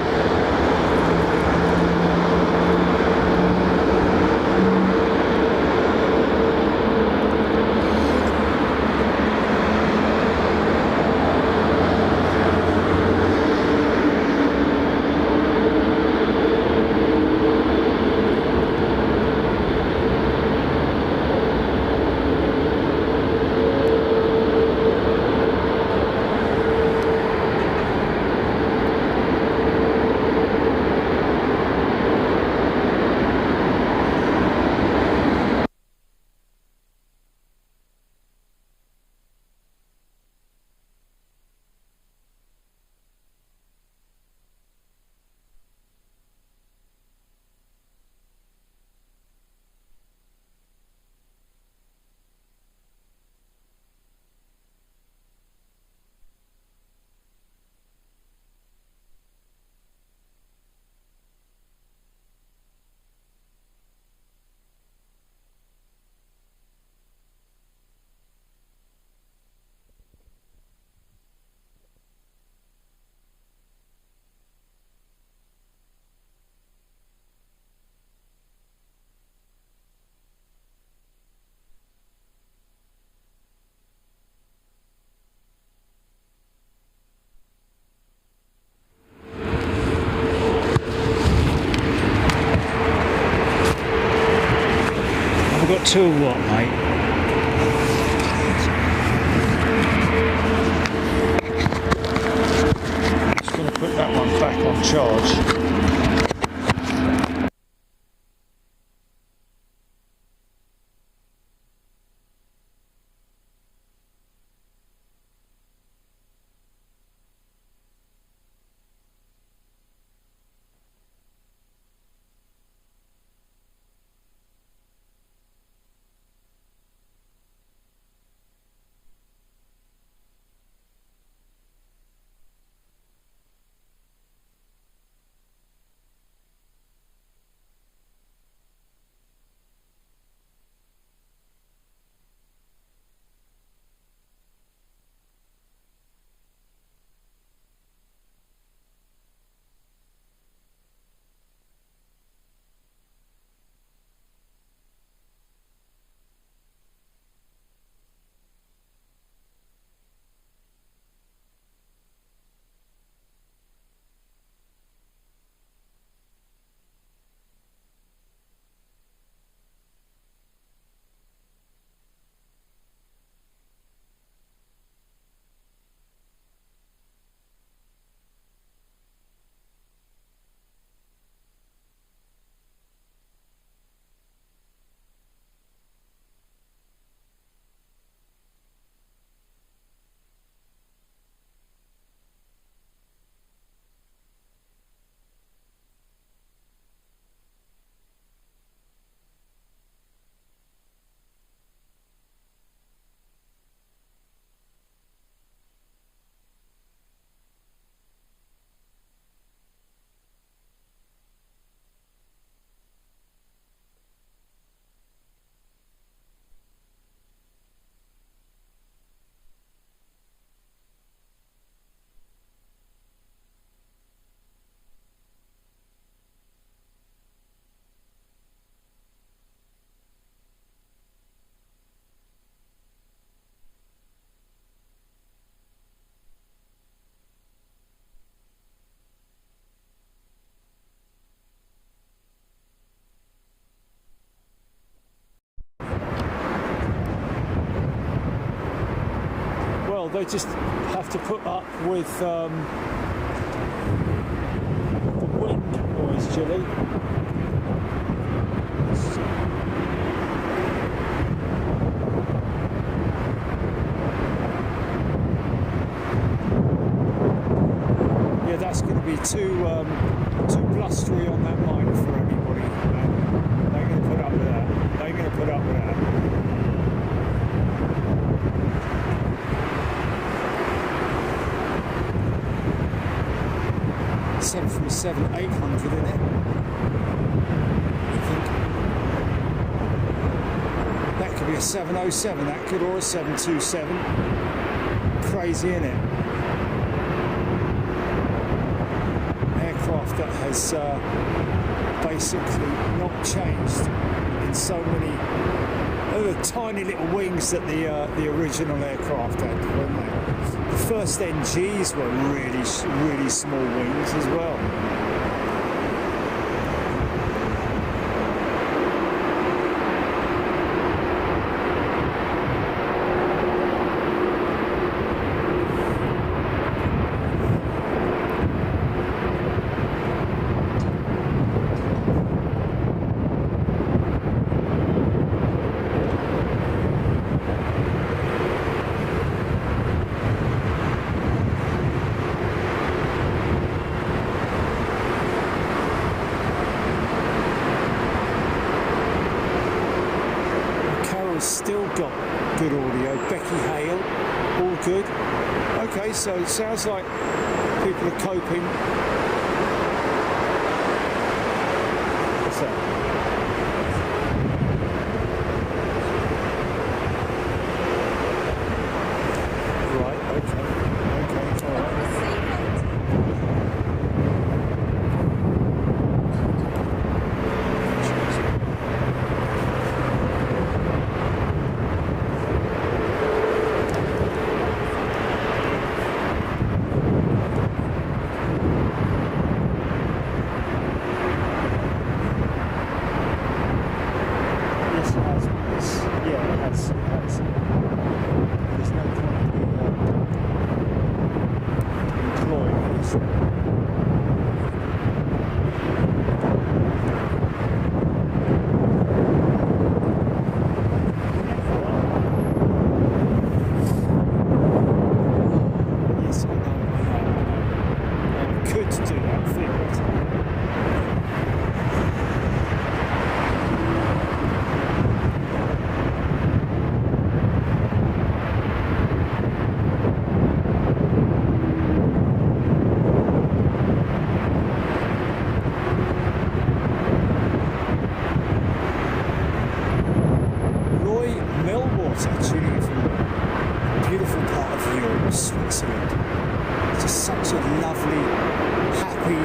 got two of what, mate? Just going to put that one back on charge. They just have to put up with the wind noise, Jilly. Yeah, that's going to be too blustery on that mic for anybody. They're going to put up with that. They're going to put up with that. 777-800 in it. I think that could be a 707, that could, or a 727. Crazy, isn't it? Aircraft that has basically not changed in so many. Oh, the tiny little wings that the original aircraft had, weren't they? The first NGs were really small wings as well. Still got good audio. Becky Hale, all good. Okay, so it sounds like people are coping. What's that? Right, okay, all right. Yeah, it has. There's no point in employing this. Yes, I know. I could do that theoretically. Tuning from a beautiful part of Europe, Switzerland. It's just such a lovely, happy,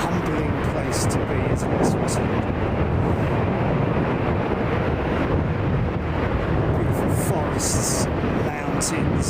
humbling place to be, isn't it, Switzerland? Beautiful forests, mountains.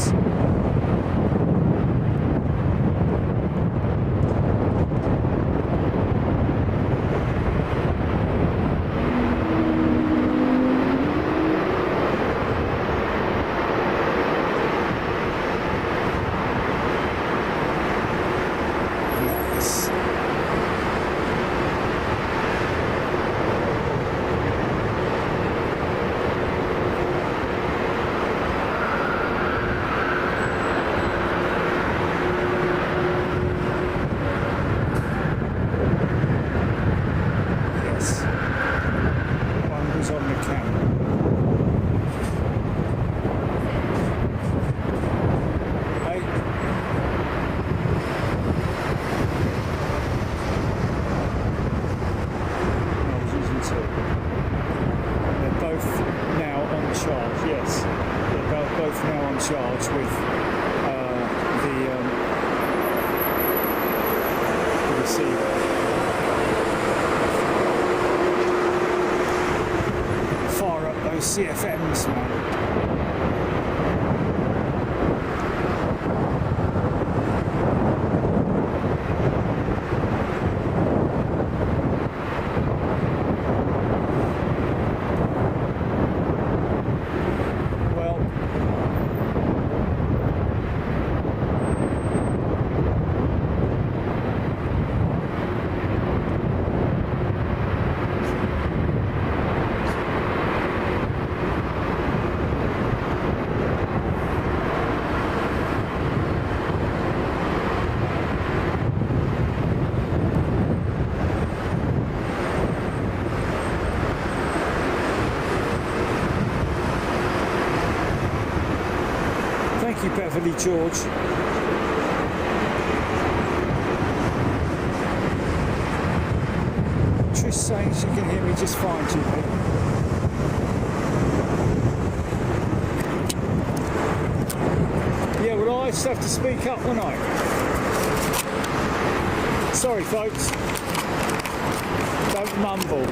CFMs, man. Beverly George. Trish saying she can hear me just fine, GP. Yeah, well, I just have to speak up, won't I? Sorry, folks. Don't mumble.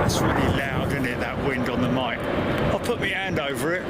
That's really loud, isn't it, that wind on the mic? I'll put my hand over it.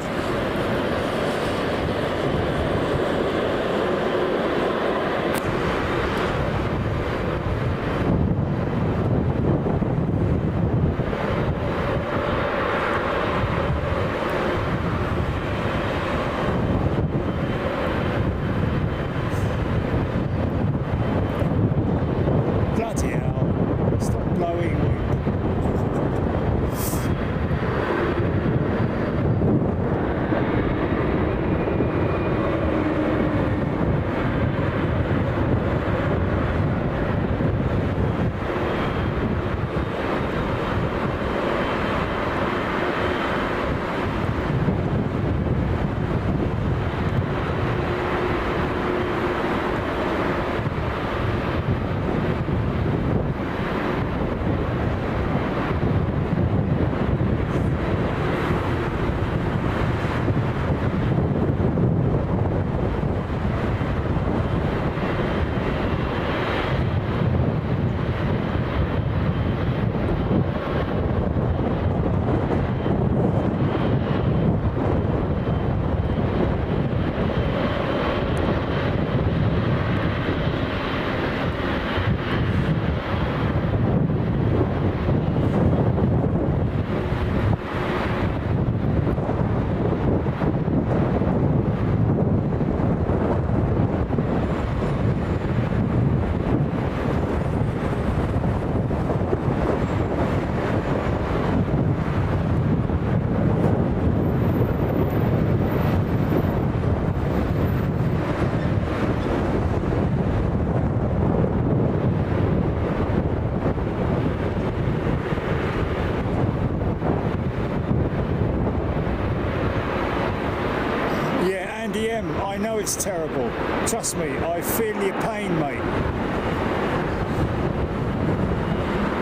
know it's terrible. Trust me, I feel your pain, mate.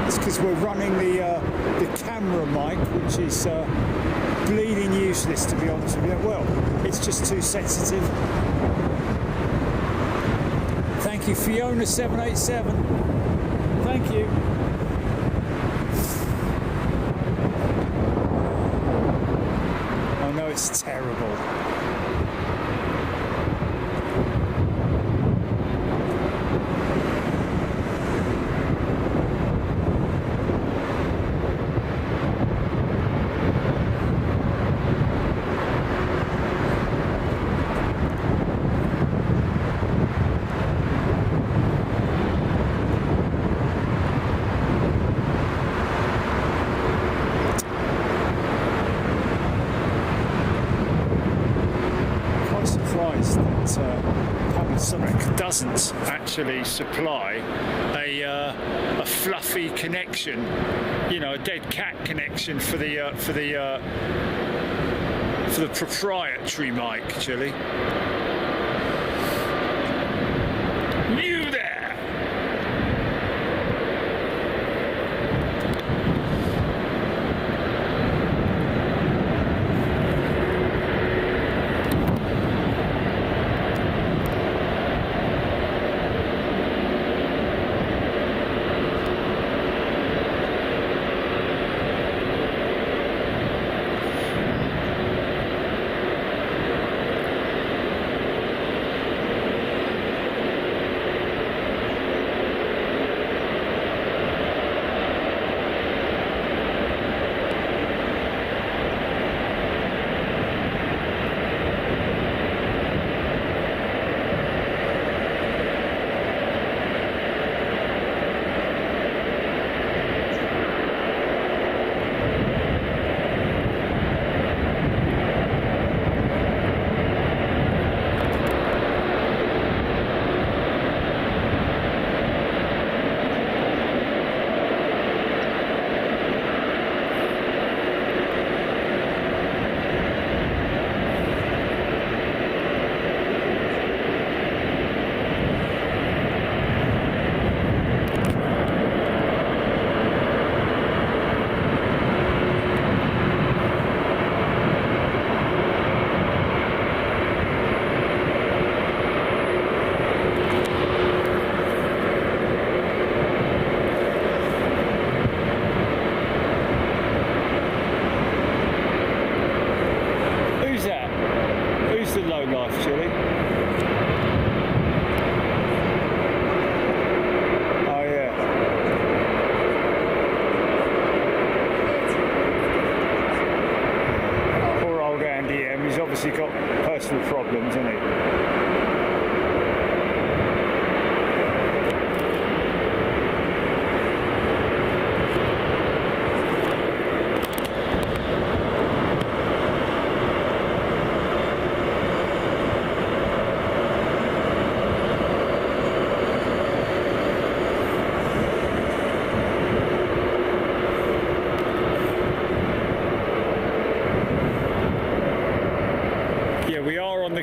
It's because we're running the camera mic, which is bleeding useless, to be honest with you. Well, it's just too sensitive. Thank you, Fiona787. Thank you. I know it's terrible. Doesn't actually supply a fluffy connection, you know, a dead cat connection for the proprietary mic, actually. You there!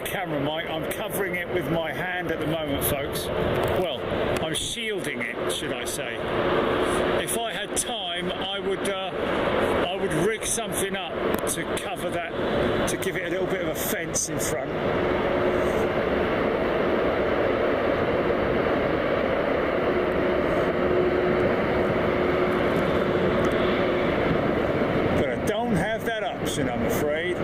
Camera mic. I'm covering it with my hand at the moment, folks. Well, I'm shielding it, should I say. If I had time, I would rig something up to cover that, to give it a little bit of a fence in front. But I don't have that option, I'm afraid.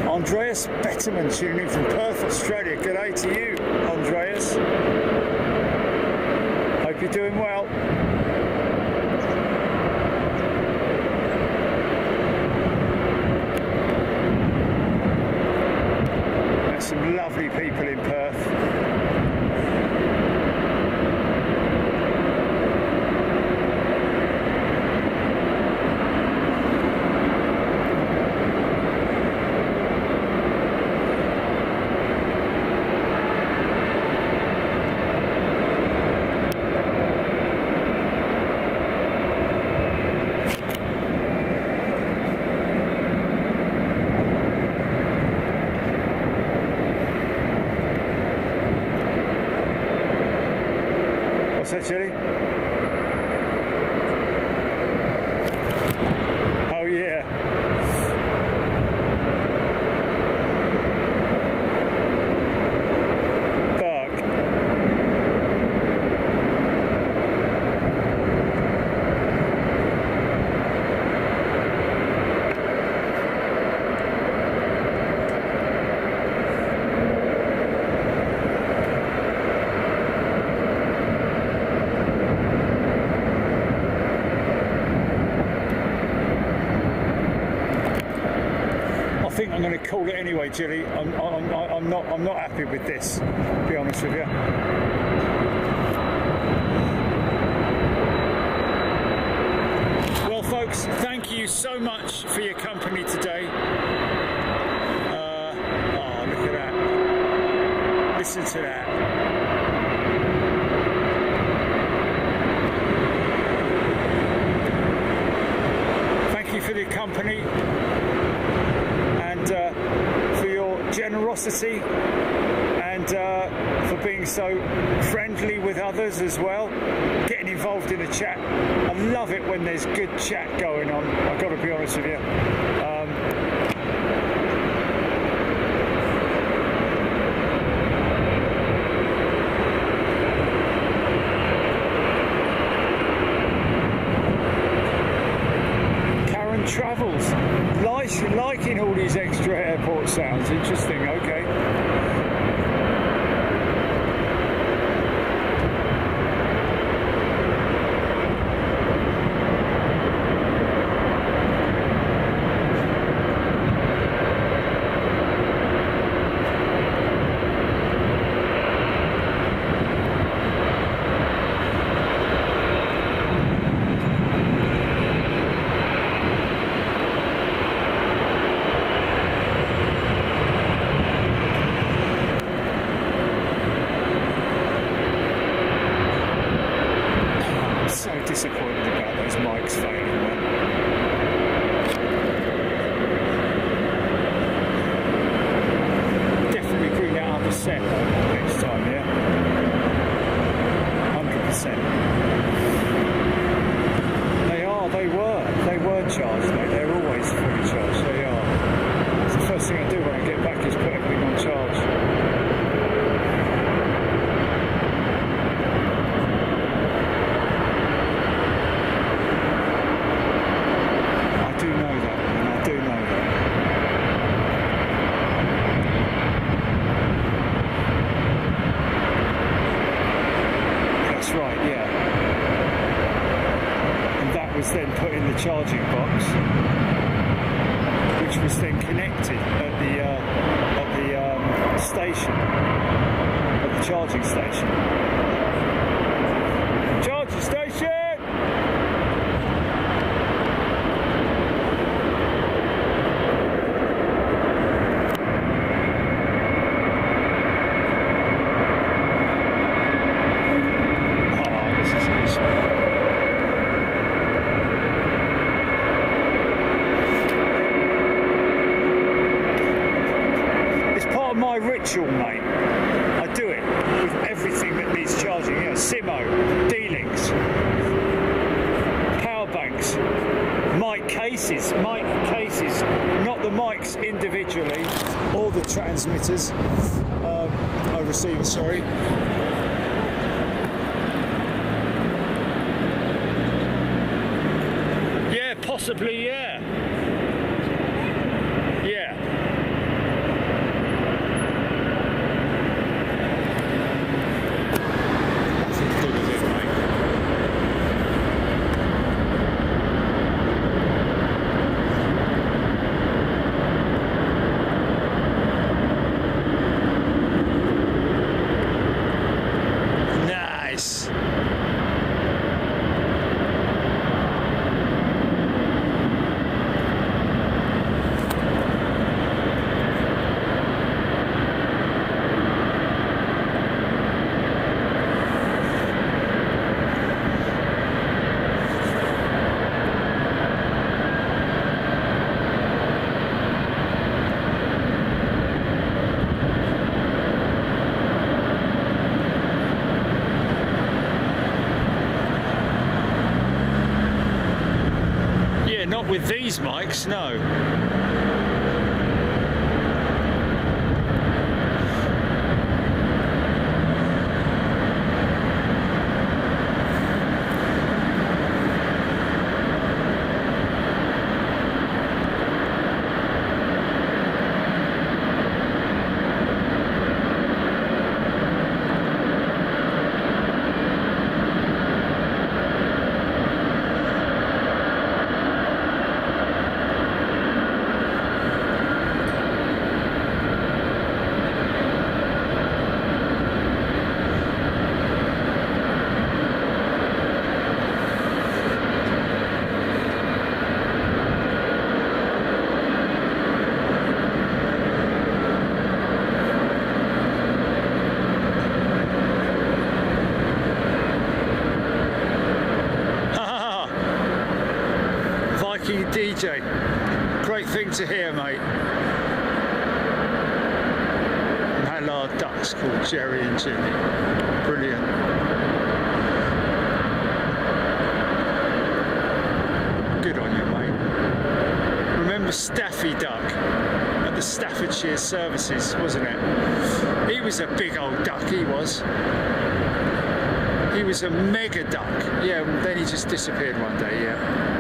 Andreas Betterman tuning in from Perth, Australia. Good day to you, Andreas. Hope you're doing well. There's some lovely people in Perth. What's that, Jerry? Oh yeah. I think I'm going to call it anyway, Jilly. I'm not happy with this, to be honest with you. Well, folks, thank you so much for your company today. Oh, look at that! Listen to that. Thank you for the company. For your generosity and for being so friendly with others as well, getting involved in the chat. I love it when there's good chat going on, I've got to be honest with you. Travels, liking all these extra airport sounds. Interesting. Okay. Disappointed about those mics failing, man. Definitely bring that other set next time, yeah? 100%. They were charged, mate. They're always fully charged, they are. It's the first thing I do when I get back is put everything on charge. Then put in the charging box, which was then connected at the station, at the charging station. Charging station! Ritual, mate. I do it with everything that needs charging. Yeah, Simo, D-Links, power banks, mic cases, not the mics individually, or the transmitters, receivers, sorry. Yeah, possibly, yeah. Not with these mics, no. DJ, great thing to hear, mate. And had our ducks called Jerry and Jimmy. Brilliant. Good on you, mate. Remember Staffy Duck at the Staffordshire services, wasn't it? He was a big old duck, he was. He was a mega duck. Yeah, then he just disappeared one day, yeah.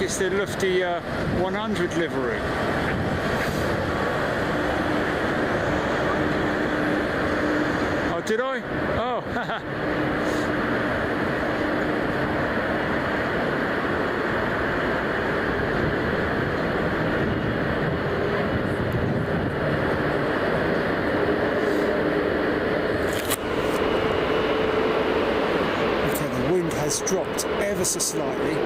It's the Lufty 100 livery. Oh, did I? Oh, okay, the wind has dropped ever so slightly.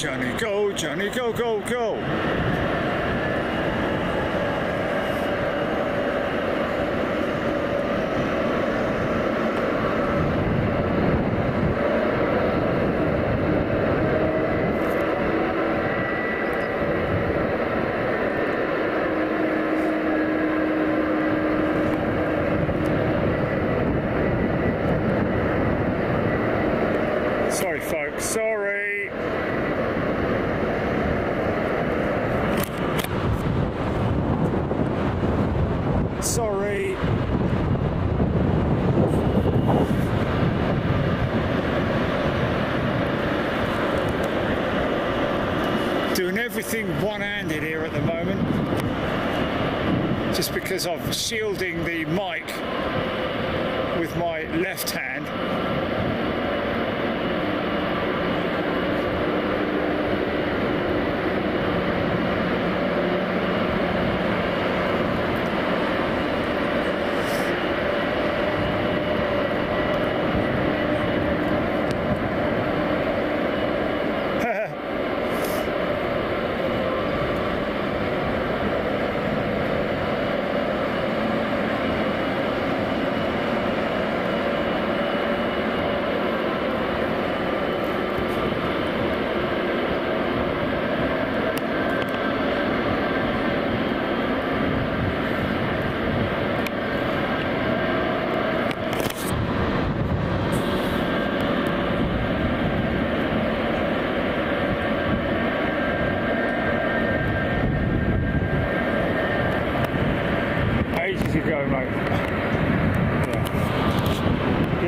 Johnny, go, Johnny, go, go, go. Sorry folks, sorry. Sorry. Doing everything one-handed here at the moment, just because I'm shielding the mic with my left hand.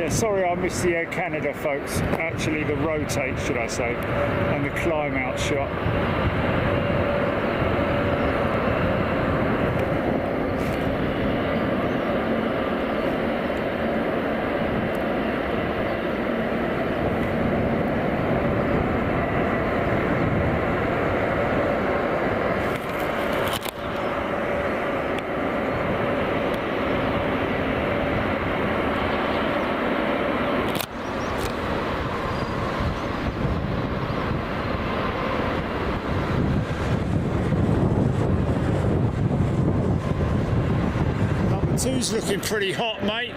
Sorry I missed the Air Canada folks, actually the rotate should I say, and the climb out shot. Two's looking pretty hot, mate.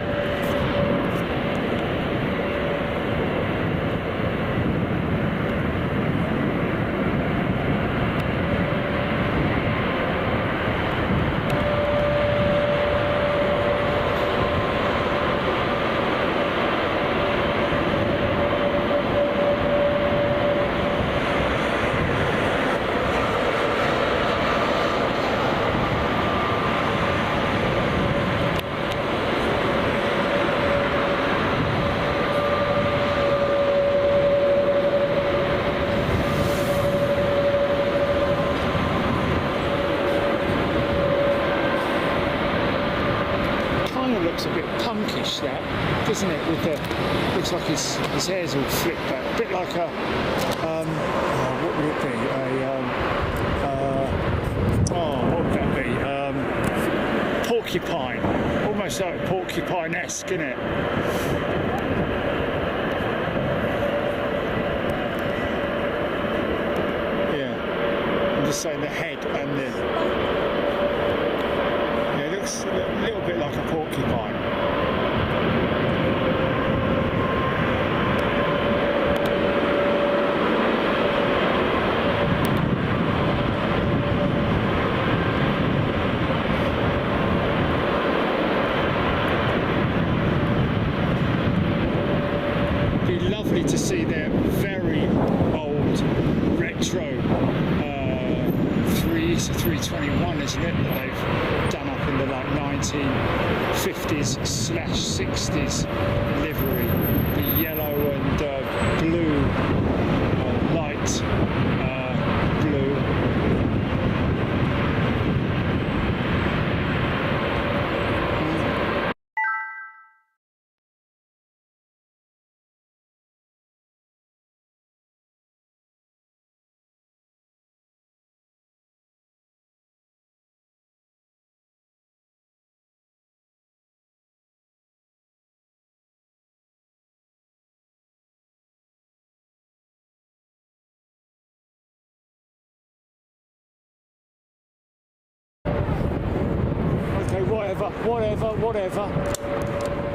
A bit punkish, that, doesn't it? With the, looks like his hair's all flipped back, a bit like a what would it be? What would that be? Porcupine, almost like porcupine-esque, isn't it? Yeah, I'm just saying the head and the. It looks a little bit like a porcupine. It'd be lovely to see their very old retro 321, isn't it, that they've done up in the like 1950s/60s livery, the yellow and blue, light blue. whatever.